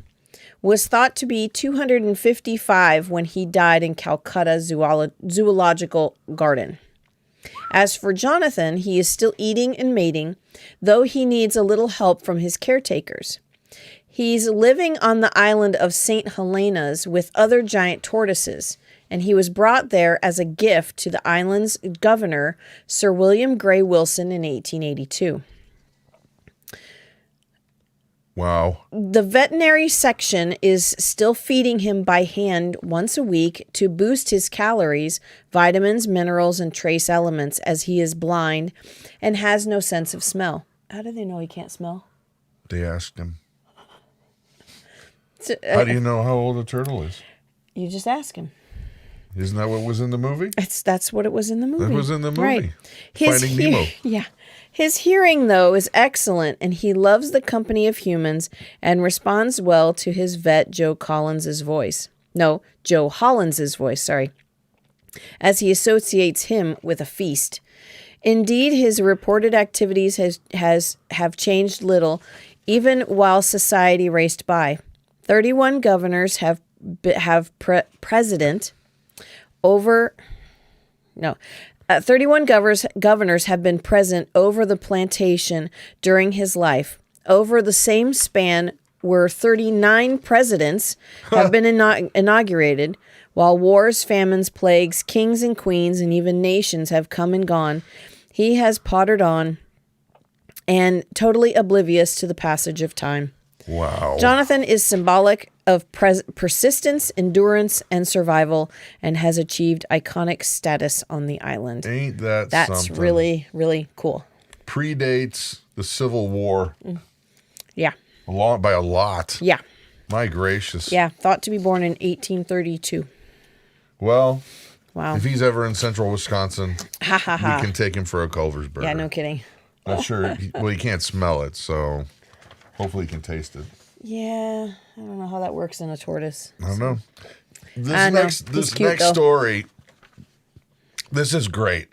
was thought to be 255 when he died in Calcutta Zoological Garden. As for Jonathan, he is still eating and mating, though he needs a little help from his caretakers. He's living on the island of St. Helena's with other giant tortoises, and he was brought there as a gift to the island's governor, Sir William Grey Wilson, in 1882. Wow. The veterinary section is still feeding him by hand once a week to boost his calories, vitamins, minerals, and trace elements, as he is blind and has no sense of smell. How do they know he can't smell? They asked him. How do you know how old a turtle is? You just ask him. Isn't that what was in the movie? That's what it was in the movie. That was in the movie. Right. Finding Nemo. Yeah. His hearing, though, is excellent, and he loves the company of humans and responds well to his vet, Joe Hollins's voice, sorry, as he associates him with a feast. Indeed, his reported activities have changed little, even while society raced by. 31 governors have president over. No. 31 governors have been present over the plantation during his life. Over the same span were 39 presidents have been inaugurated, while wars, famines, plagues, kings and queens, and even nations have come and gone. He has pottered on and totally oblivious to the passage of time. Wow. Jonathan is symbolic of persistence, endurance, and survival, and has achieved iconic status on the island. Ain't that That's something? really, really cool. Predates the Civil War. Yeah. By a lot. Yeah. My gracious. Yeah. Thought to be born in 1832. Well, Wow. if he's ever in central Wisconsin, Ha ha ha. we can take him for a Culver's burger. Yeah, no kidding. Not sure. He can't smell it, so hopefully he can taste it. Yeah. I don't know how that works in a tortoise. I don't know. I know. This He's cute, next though. story. This is great.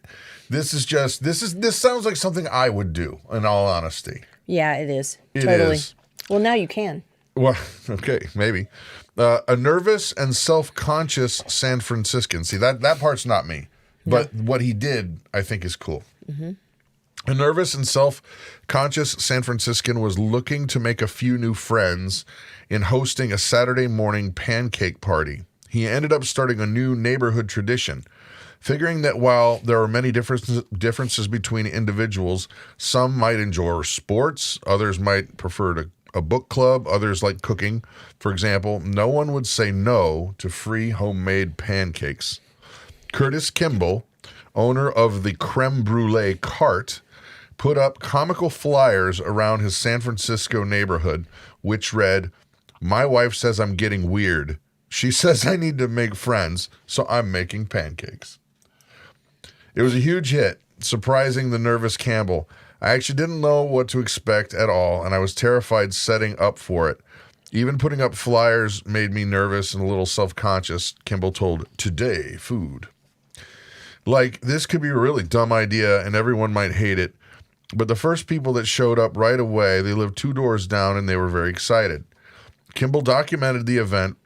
This sounds like something I would do, in all honesty. Yeah, it is. It Totally. is. Well, now you can. Well, okay, maybe. A nervous and self-conscious San Franciscan. See, that part's not me. But what he did, I think, is cool. Mm-hmm. A nervous and self-conscious San Franciscan was looking to make a few new friends in hosting a Saturday morning pancake party. He ended up starting a new neighborhood tradition, figuring that while there are many differences between individuals, some might enjoy sports, others might prefer a book club, others like cooking. For example, no one would say no to free homemade pancakes. Curtis Kimball, owner of the Creme Brulee Cart, put up comical flyers around his San Francisco neighborhood, which read, "My wife says I'm getting weird. She says I need to make friends, so I'm making pancakes." It was a huge hit, surprising the nervous Campbell. I actually didn't know what to expect at all, and I was terrified setting up for it. Even putting up flyers made me nervous and a little self-conscious, Kimball told Today Food. Like, this could be a really dumb idea, and everyone might hate it. But the first people that showed up right away, they lived 2 doors down, and they were very excited. Kimball documented the event,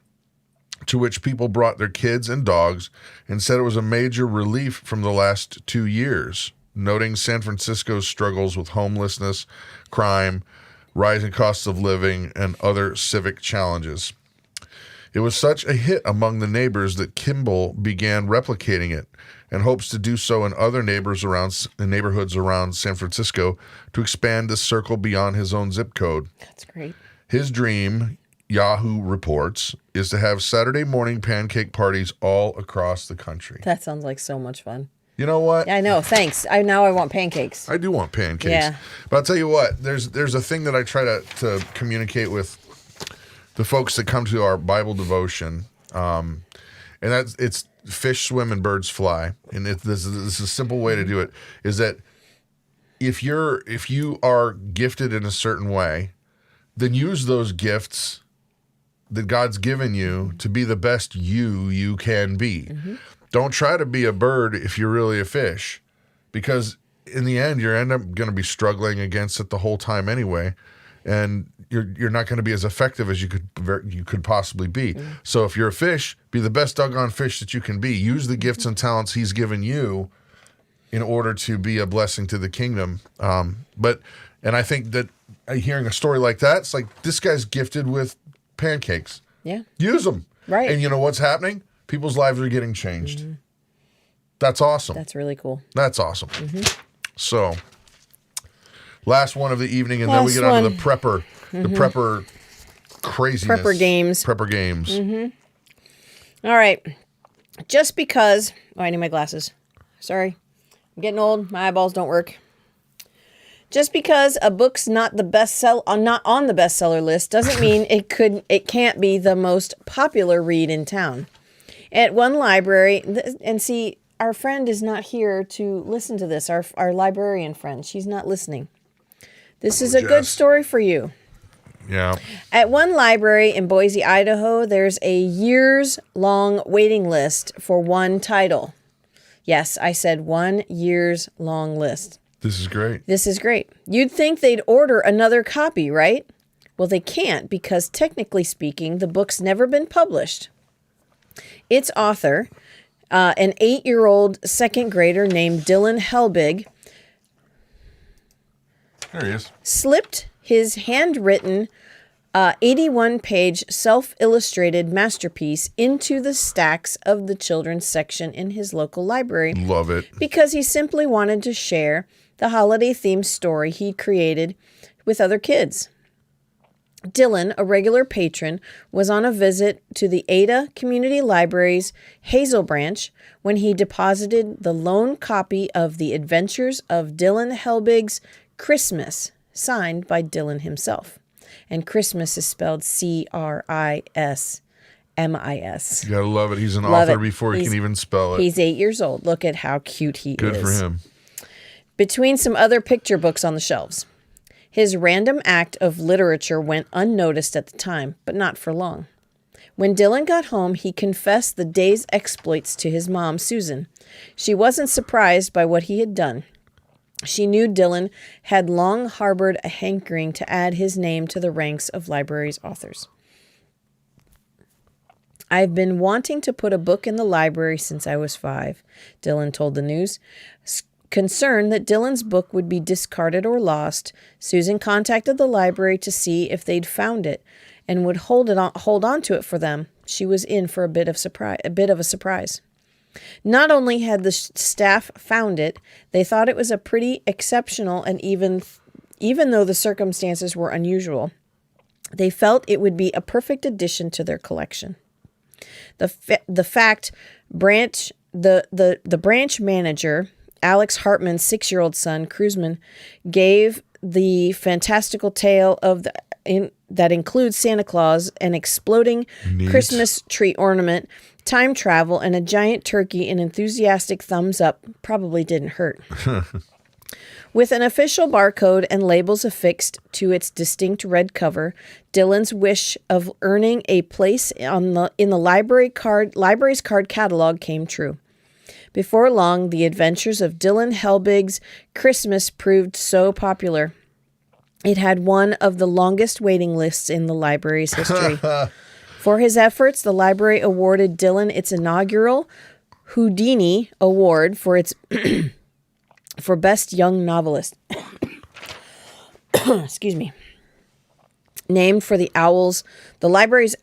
to which people brought their kids and dogs, and said it was a major relief from the last 2 years, noting San Francisco's struggles with homelessness, crime, rising costs of living, and other civic challenges. It was such a hit among the neighbors that Kimball began replicating it and hopes to do so in other neighborhoods around San Francisco to expand the circle beyond his own zip code. That's great. His dream, Yahoo reports, is to have Saturday morning pancake parties all across the country. That sounds like so much fun. You know what? Yeah, I know. Thanks. Now I want pancakes. I do want pancakes. Yeah. But I'll tell you what, there's a thing that I try to communicate with the folks that come to our Bible devotion, and it's fish swim and birds fly. And this is a simple way to do it, is that if you are gifted in a certain way, then use those gifts that God's given you to be the best you can be. Mm-hmm. Don't try to be a bird if you're really a fish, because in the end, you end up going to be struggling against it the whole time anyway, and you're not going to be as effective as you could possibly be. Mm-hmm. So if you're a fish, be the best doggone fish that you can be. Use the gifts and talents He's given you in order to be a blessing to the kingdom. And I think that hearing a story like that, it's like, this guy's gifted with pancakes. Yeah. Use them. Right. And you know what's happening? People's lives are getting changed. Mm-hmm. That's awesome. That's really cool. That's awesome. Mm-hmm. So, last one of the evening, and then we get on to the prepper, the prepper craziness. Prepper games. Prepper games. Mm-hmm. All right. Just because... Oh, I need my glasses. Sorry. I'm getting old. My eyeballs don't work. Just because a book's not on the bestseller list doesn't mean it can't be the most popular read in town. At one library, and see, our friend is not here to listen to this. Our librarian friend, she's not listening. This is a good story for you. Yeah. At one library in Boise, Idaho, there's a years-long waiting list for one title. Yes, I said 1 years-long list. This is great. This is great. You'd think they'd order another copy, right? Well, they can't, because technically speaking, the book's never been published. Its author, an 8-year-old second grader named Dylan Helbig, there he is, slipped his handwritten 81-page self-illustrated masterpiece into the stacks of the children's section in his local library. Love it. Because he simply wanted to share the holiday-themed story he'd created with other kids. Dylan, a regular patron, was on a visit to the Ada Community Library's Hazel Branch when he deposited the lone copy of The Adventures of Dylan Helbig's Christmas, signed by Dylan himself. And Christmas is spelled Chrissmis. You gotta love it. He's an author before he can even spell it. He's 8 years old. Look at how cute he is. Good for him. Between some other picture books on the shelves. His random act of literature went unnoticed at the time, but not for long. When Dylan got home, he confessed the day's exploits to his mom, Susan. She wasn't surprised by what he had done. She knew Dylan had long harbored a hankering to add his name to the ranks of library's authors. I've been wanting to put a book in the library since I was 5, Dylan told the news. Concerned that Dylan's book would be discarded or lost, Susan contacted the library to see if they'd found it and would hold on to it for them. She was in for a bit of a surprise. Not only had the staff found it, they thought it was a pretty exceptional, and even though the circumstances were unusual, they felt it would be a perfect addition to their collection. The branch manager, Alex Hartman's 6-year-old son, Cruzman, gave the fantastical tale that includes Santa Claus, an exploding Christmas tree ornament, time travel, and a giant turkey, an enthusiastic thumbs up. Probably didn't hurt. With an official barcode and labels affixed to its distinct red cover, Dylan's wish of earning a place in the library's card catalog came true. Before long, the adventures of Dylan Helbig's Christmas proved so popular. It had one of the longest waiting lists in the library's history. For his efforts, the library awarded Dylan its inaugural Houdini Award for its for Best Young Novelist. Excuse me. Named for the library's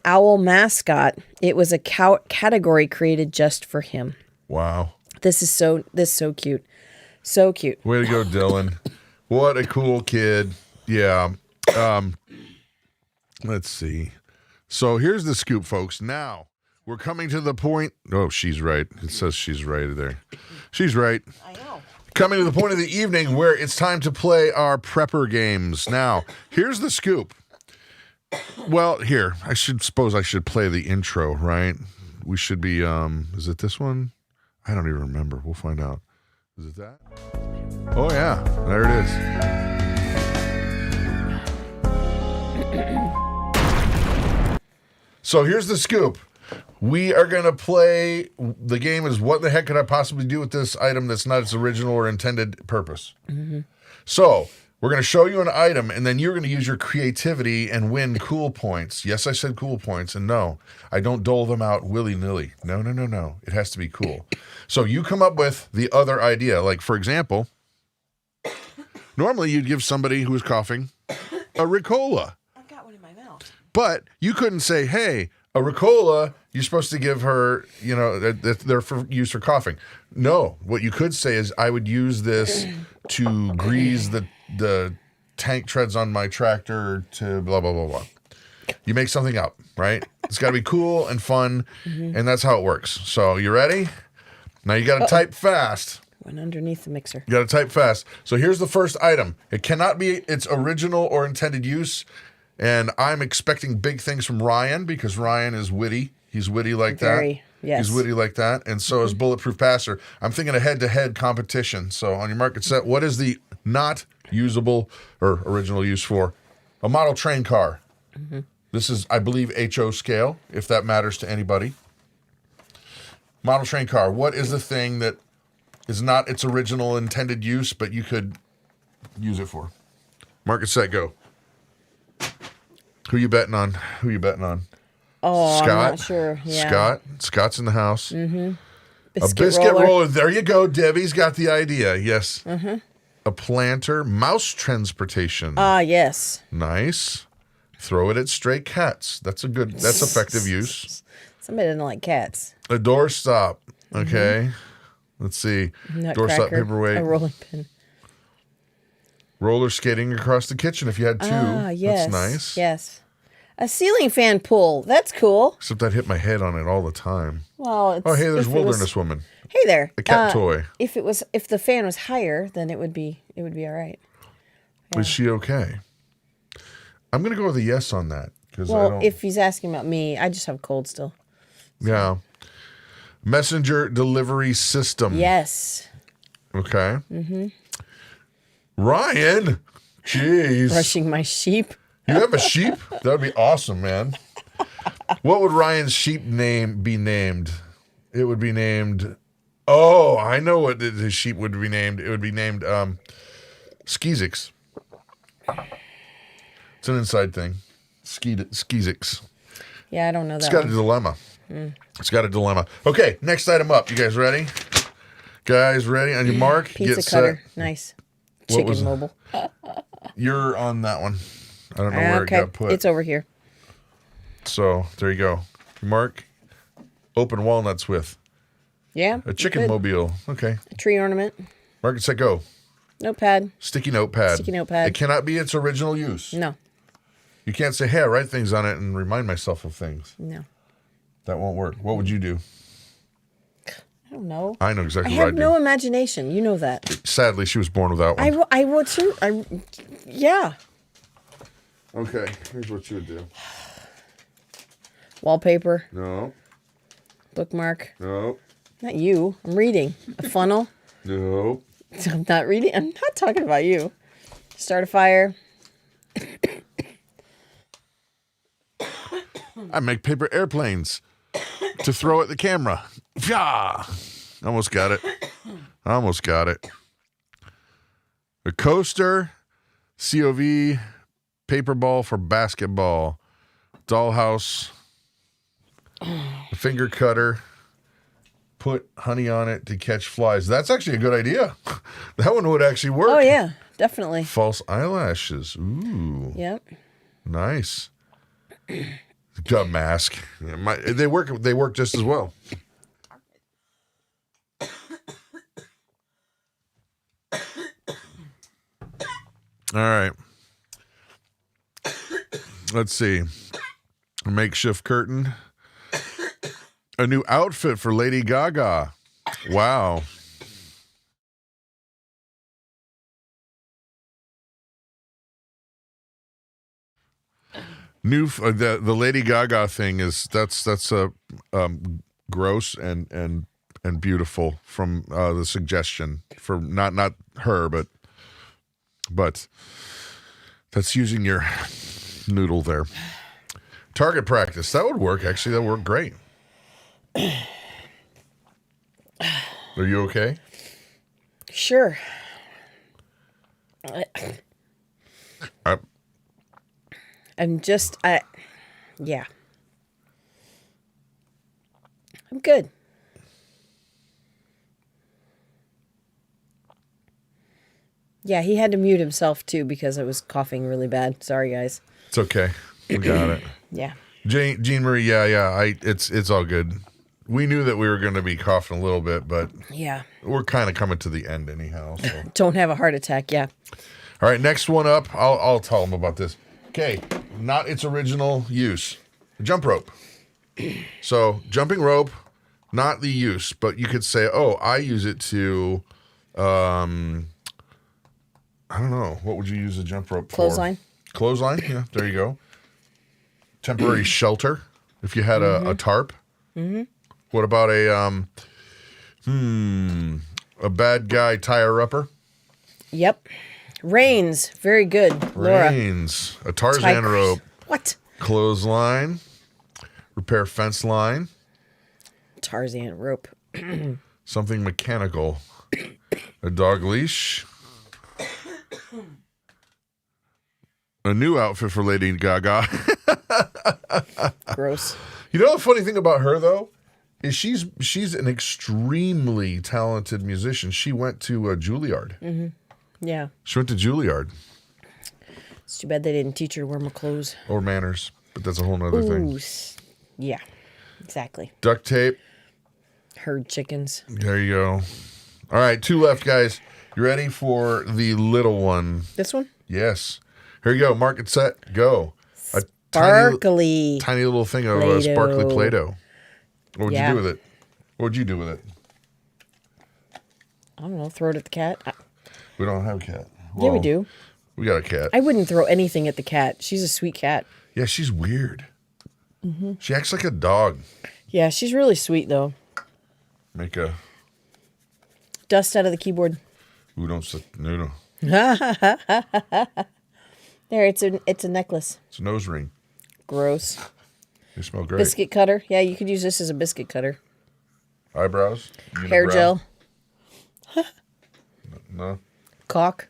owl mascot. It was a category created just for him. Wow. This is so cute. So cute. Way to go, Dylan. What a cool kid. Yeah. Let's see. So here's the scoop, folks. Now we're coming to the point. Oh, she's right. It says she's right there. She's right. I know. Coming to the point of the evening where it's time to play our prepper games. Now, here's the scoop. Well, here, I should play the intro, right? We should be, is it this one? I don't even remember. We'll find out. Is it that? Oh, yeah. There it is. So here's the scoop. We are going to play, the game is what the heck could I possibly do with this item that's not its original or intended purpose? Mm-hmm. So we're going to show you an item, and then you're going to use your creativity and win cool points. Yes, I said cool points, and no, I don't dole them out willy-nilly. No. It has to be cool. So you come up with the other idea. Like, for example, normally you'd give somebody who's coughing a Ricola. I've got one in my mouth. But you couldn't say, hey, a Ricola, you're supposed to give her, they're used for coughing. No, what you could say is, I would use this to grease the tank treads on my tractor to blah, blah, blah, blah. You make something up, right? It's got to be cool and fun, and that's how it works. So you ready? Now you got to type fast. Went underneath the mixer. You got to type fast. So here's the first item. It cannot be its original or intended use. And I'm expecting big things from Ryan because Ryan is witty. He's witty like that. Yes. He's witty like that. And so is Bulletproof Passer. I'm thinking a head-to-head competition. So on your mark, get set. What is the not usable or original use for a model train car? Mm-hmm. This is, I believe, HO scale, if that matters to anybody. Model train car. What is the thing that is not its original intended use, but you could use it for? Mark, get set, go. Who you betting on? Oh, Scott? I'm not sure. Yeah. Scott's in the house. Mm-hmm. A biscuit roller. There you go. Debbie's got the idea. Yes. Mm-hmm. A planter. Mouse transportation. Yes. Nice. Throw it at stray cats. That's effective use. Somebody doesn't like cats. A doorstop. Okay. Mm-hmm. Let's see. Doorstop, paperweight. A rolling pin. Roller skating across the kitchen if you had two. Yes. That's nice. Yes. A ceiling fan pull. That's cool. Except I'd hit my head on it all the time. Well, hey, there's Wilderness Woman. Hey there. A cat toy. If the fan was higher, then it would be all right. Yeah. Is she okay? I'm gonna go with a yes on that because if he's asking about me, I just have a cold still. So. Yeah. Messenger delivery system. Yes. Okay. Mm-hmm. Ryan, jeez. Brushing my sheep. You have a sheep? That would be awesome, man. What would Ryan's sheep be named? It would be named. Oh, I know what his sheep would be named. It would be named Skeezix. It's an inside thing. Skeezix. Yeah, I don't know that. It's got a dilemma. It's got a dilemma. Okay, next item up. You guys ready? Guys ready? On your mark, pizza get cutter. Set. Nice. Chicken mobile. You're on that one. I don't know where it got put. It's over here. So there you go. Mark, open walnuts with. Yeah. A chicken mobile. Okay. A tree ornament. Mark it, set, go. Notepad. Sticky notepad. Sticky notepad. It cannot be its original use. No. You can't say, hey, I write things on it and remind myself of things. No. That won't work. What would you do? I don't know. I know exactly what I do. I have no imagination. You know that. Sadly, she was born without one. I would too. Yeah. Okay, here's what you would do. Wallpaper. No. Bookmark. No. Not you. I'm reading. A funnel. No. I'm not reading. I'm not talking about you. Start a fire. I make paper airplanes to throw at the camera. Yeah. Almost got it. A coaster, COV, paper ball for basketball. dollhouse, a finger cutter, put honey on it to catch flies. That's actually a good idea. That one would actually work. Oh, yeah, definitely. False eyelashes. Ooh. Yep. Nice. Got mask. Yeah, they work just as well. All right. Let's see. A makeshift curtain. A new outfit for Lady Gaga. Wow. The Lady Gaga thing is that's gross and beautiful from the suggestion for not her but that's using your noodle there. Target practice, that would work. Actually, that would work great. Are you okay? Sure. Yeah. I'm good. Yeah, he had to mute himself too because I was coughing really bad. Sorry, guys. It's okay. We got it. Yeah. Jean Marie, yeah. It's all good. We knew that we were going to be coughing a little bit, but yeah, we're kind of coming to the end anyhow. So. Don't have a heart attack. Yeah. All right, next one up. I'll tell them about this. Okay, not its original use. Jump rope. So jumping rope, not the use, but you could say, oh, I use it to, I don't know. What would you use a jump rope for? Clothesline. Clothesline, yeah, there you go. Temporary shelter, if you had a tarp. Mm-hmm. What about a bad guy tire-upper? Yep. Reins, very good. Laura. Reins, a Tarzan rope. What? Clothesline, repair fence line. Tarzan rope. Something mechanical. A dog leash. A new outfit for Lady Gaga. Gross. You know the funny thing about her though is she's an extremely talented musician. She went to Juilliard. Mm-hmm. Yeah. She went to Juilliard. It's too bad they didn't teach her to wear my clothes. Or manners, but that's a whole nother thing. Yeah, exactly. Duct tape. Herd chickens. There you go. All right, 2 left, guys. You ready for the little one? This one? Yes. Here you go. Mark it, set, go. A Sparkly. tiny little thing of Play-Doh. Sparkly Play-Doh. What would you do with it? What would you do with it? I don't know. Throw it at the cat. We don't have a cat. Well, yeah, we do. We got a cat. I wouldn't throw anything at the cat. She's a sweet cat. Yeah, she's weird. Mm-hmm. She acts like a dog. Yeah, she's really sweet, though. Make a... Dust out of the keyboard. Ooh, don't sit... No. There, it's a necklace. It's a nose ring. Gross. They smell great. Biscuit cutter. Yeah, you could use this as a biscuit cutter. Eyebrows. Hair gel. No. Caulk.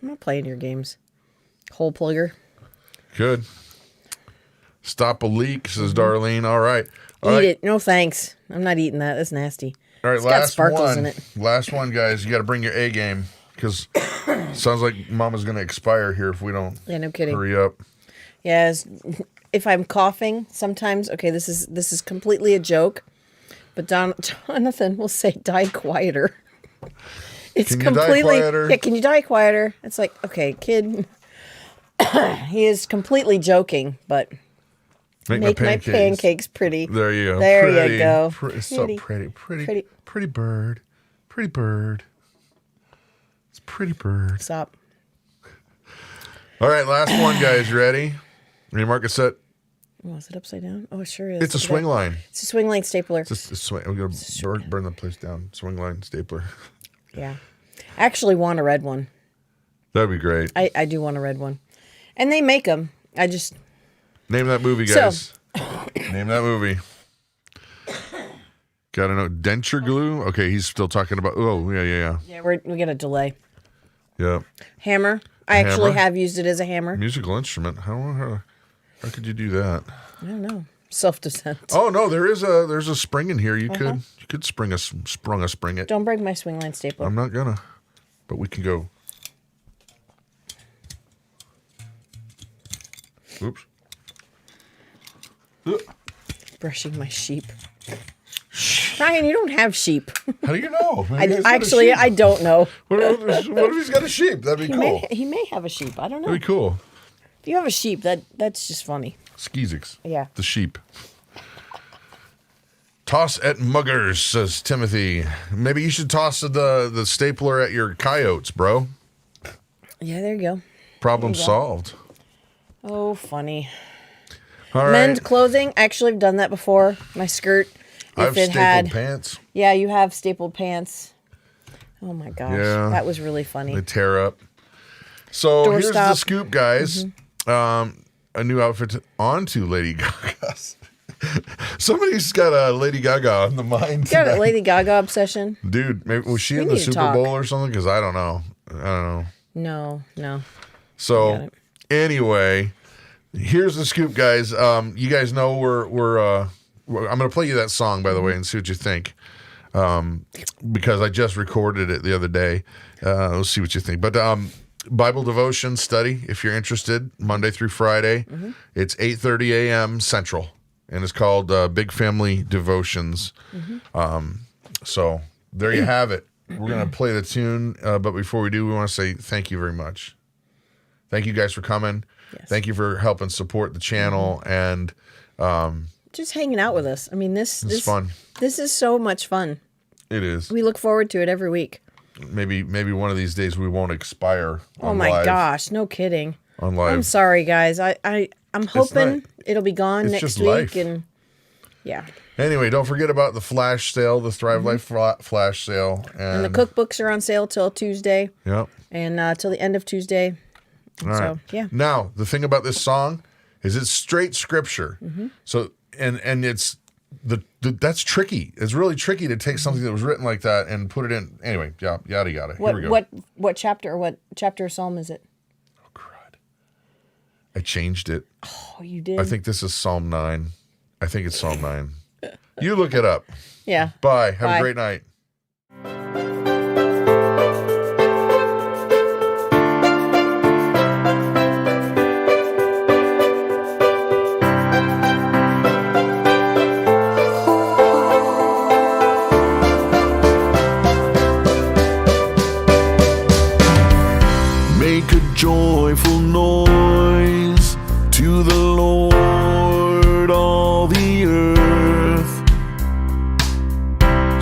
I'm not playing your games. Hole plugger. Good. Stop a leak, says Darlene. All right. Eat it. No thanks. I'm not eating that. That's nasty. All right, it's got sparkles in it. Last one, guys. You got to bring your A game because sounds like Mama's going to expire here if we don't. Yeah, no kidding. Hurry up. Yes. If I'm coughing, sometimes. Okay, this is completely a joke, but Jonathan will say, "Die quieter." It's can completely. You die quieter? Yeah, can you die quieter? It's like, okay, kid. He is completely joking, but. Make my pancakes pretty. There you go. There pretty, you go. So pretty. Pretty bird. Pretty bird. It's a pretty bird. Stop. All right, last one, guys. You ready? Ready, mark it, set. Oh, is it upside down? Oh, it sure is. It's a swing line. It's a swing line stapler. It's a swing. I'm going to burn the place down. Swing line stapler. Yeah. I actually want a red one. That'd be great. I do want a red one. And they make them. I just... Name that movie, guys. Name that movie. Gotta know. Denture glue? Okay, he's still talking about... Oh, yeah. Yeah, we get a delay. Yeah. Hammer. I actually Hammer? have used it as a hammer. Musical instrument. How could you do that? I don't know. Self-defense. Oh no, there's a spring in here. You could sprung a spring it. Don't break my swing line stapler. I'm not gonna, but we can go. Oops. Brushing my sheep. Ryan, you don't have sheep. How do you know? Maybe he's got a Actually, sheep. I don't know. What if he's got a sheep? That'd be cool. He may have a sheep. I don't know. That'd be cool. If you have a sheep, that's just funny. Skeezix. Yeah. The sheep. Toss at muggers, says Timothy. Maybe you should toss the stapler at your coyotes, bro. Yeah, there you go. Problem There you go. solved. Oh, funny. All right. Mend clothing. Actually, I've done that before. My skirt. I've If it stapled had pants. Yeah, you have stapled pants. Oh my gosh. Yeah. That was really funny. They tear up. So here's the Doorstop. scoop, guys. A new outfit onto Lady Gaga's. Somebody's got a Lady Gaga on the mind You got tonight. a Lady Gaga obsession? Dude, maybe, was she in the need to Super talk. Bowl or something? Because I don't know. No. Got So it. anyway, here's the scoop, guys. You guys know I'm going to play you that song, by the way, and see what you think. Because I just recorded it the other day. Let's see what you think. But Bible devotion study, if you're interested, Monday through Friday. It's 8:30 a.m. Central, and it's called Big Family Devotions. So there you have it. We're going to play the tune, but before we do, we want to say thank you very much. Thank you guys for coming. Yes. Thank you for helping support the channel, and Just hanging out with us. I mean, this it's fun. This is so much fun. It is. We look forward to it every week. Maybe one of these days we won't expire. Oh my gosh, no kidding. On live. I'm sorry, guys. I'm hoping not- it'll be gone it's next just week, life. and yeah. Anyway, don't forget about the flash sale, the Thrive Life flash sale, And the cookbooks are on sale till Tuesday, Yep. and till the end of Tuesday. All right. So yeah. Now the thing about this song is it's straight scripture. So and it's that's tricky. It's really tricky to take something that was written like that and put it in. Anyway, yada yada. Here we go. What chapter or psalm is it? Oh crud! I changed it. Oh, you did. I think this is Psalm 9. I think it's Psalm 9. You look it up. Yeah. Bye. Have Bye. a great night. Make a joyful noise to the Lord, all the earth.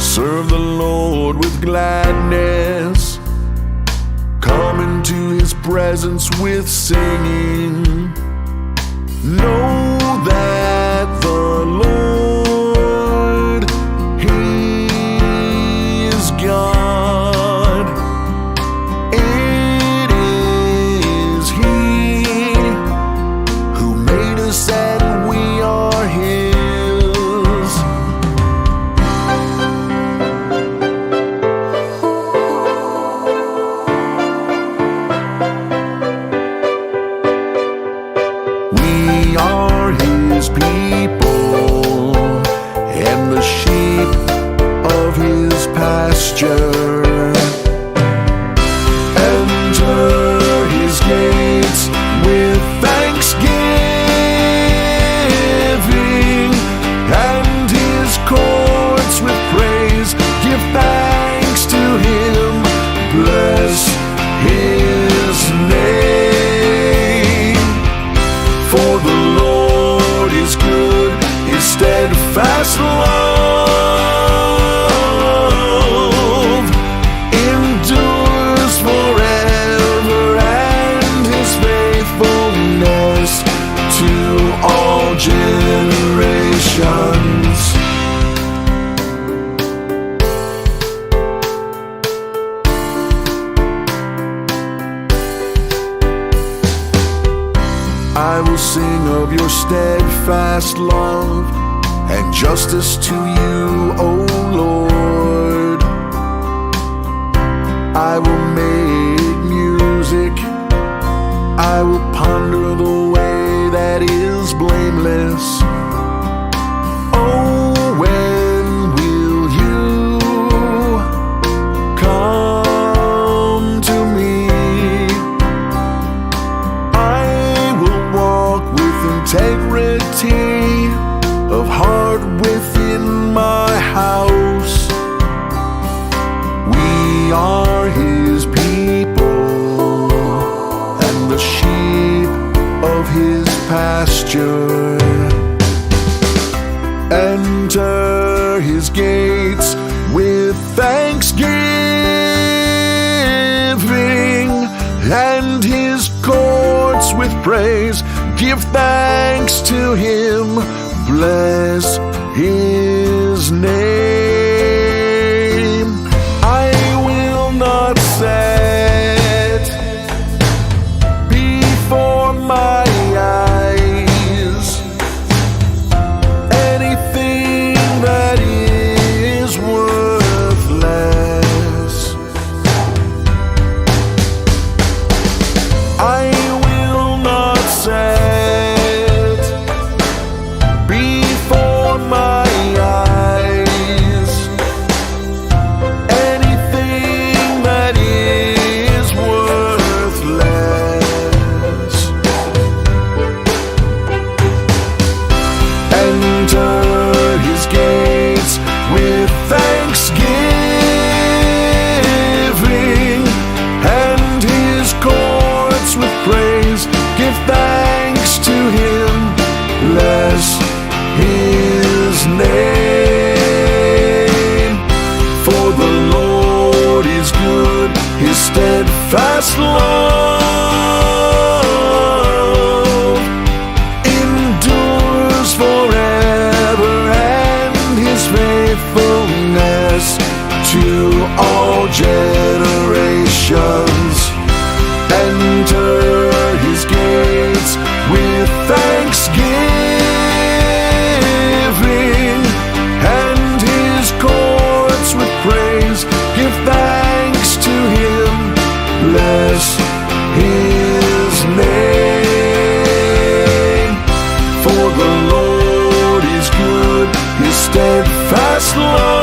Serve the Lord with gladness. Come into his presence with singing. Know that the Lord, he is God. It is he who made us and we are his. We are his people and the sheep of his pasture. Enter his gates with thanksgiving and his courts with praise. Give thanks to him, bless his name. For the Lord is good, his steadfast love endures forever, and his faithfulness to all generations. I will sing of your steadfast love and justice to you, O Lord. I will make music I will ponder the way that is blameless. Oh, when will you come to me? I will walk with integrity of heart within my house. We are his people and the sheep of his pasture. Enter his gates with thanksgiving and his courts with praise. Give thanks to him, bless his name. I will not set before my eyes anything that is worthless. I will not set before my eyes anything that is worthless. Enter his gates with thanksgiving and his courts with praise. Give thanks to him, bless his name. For the Lord is good, his steadfast love endures forever, and his faithfulness to all generations. Enter his gates with thanksgiving and his courts with praise. Give thanks to him, bless his name. For the Lord is good, his steadfast love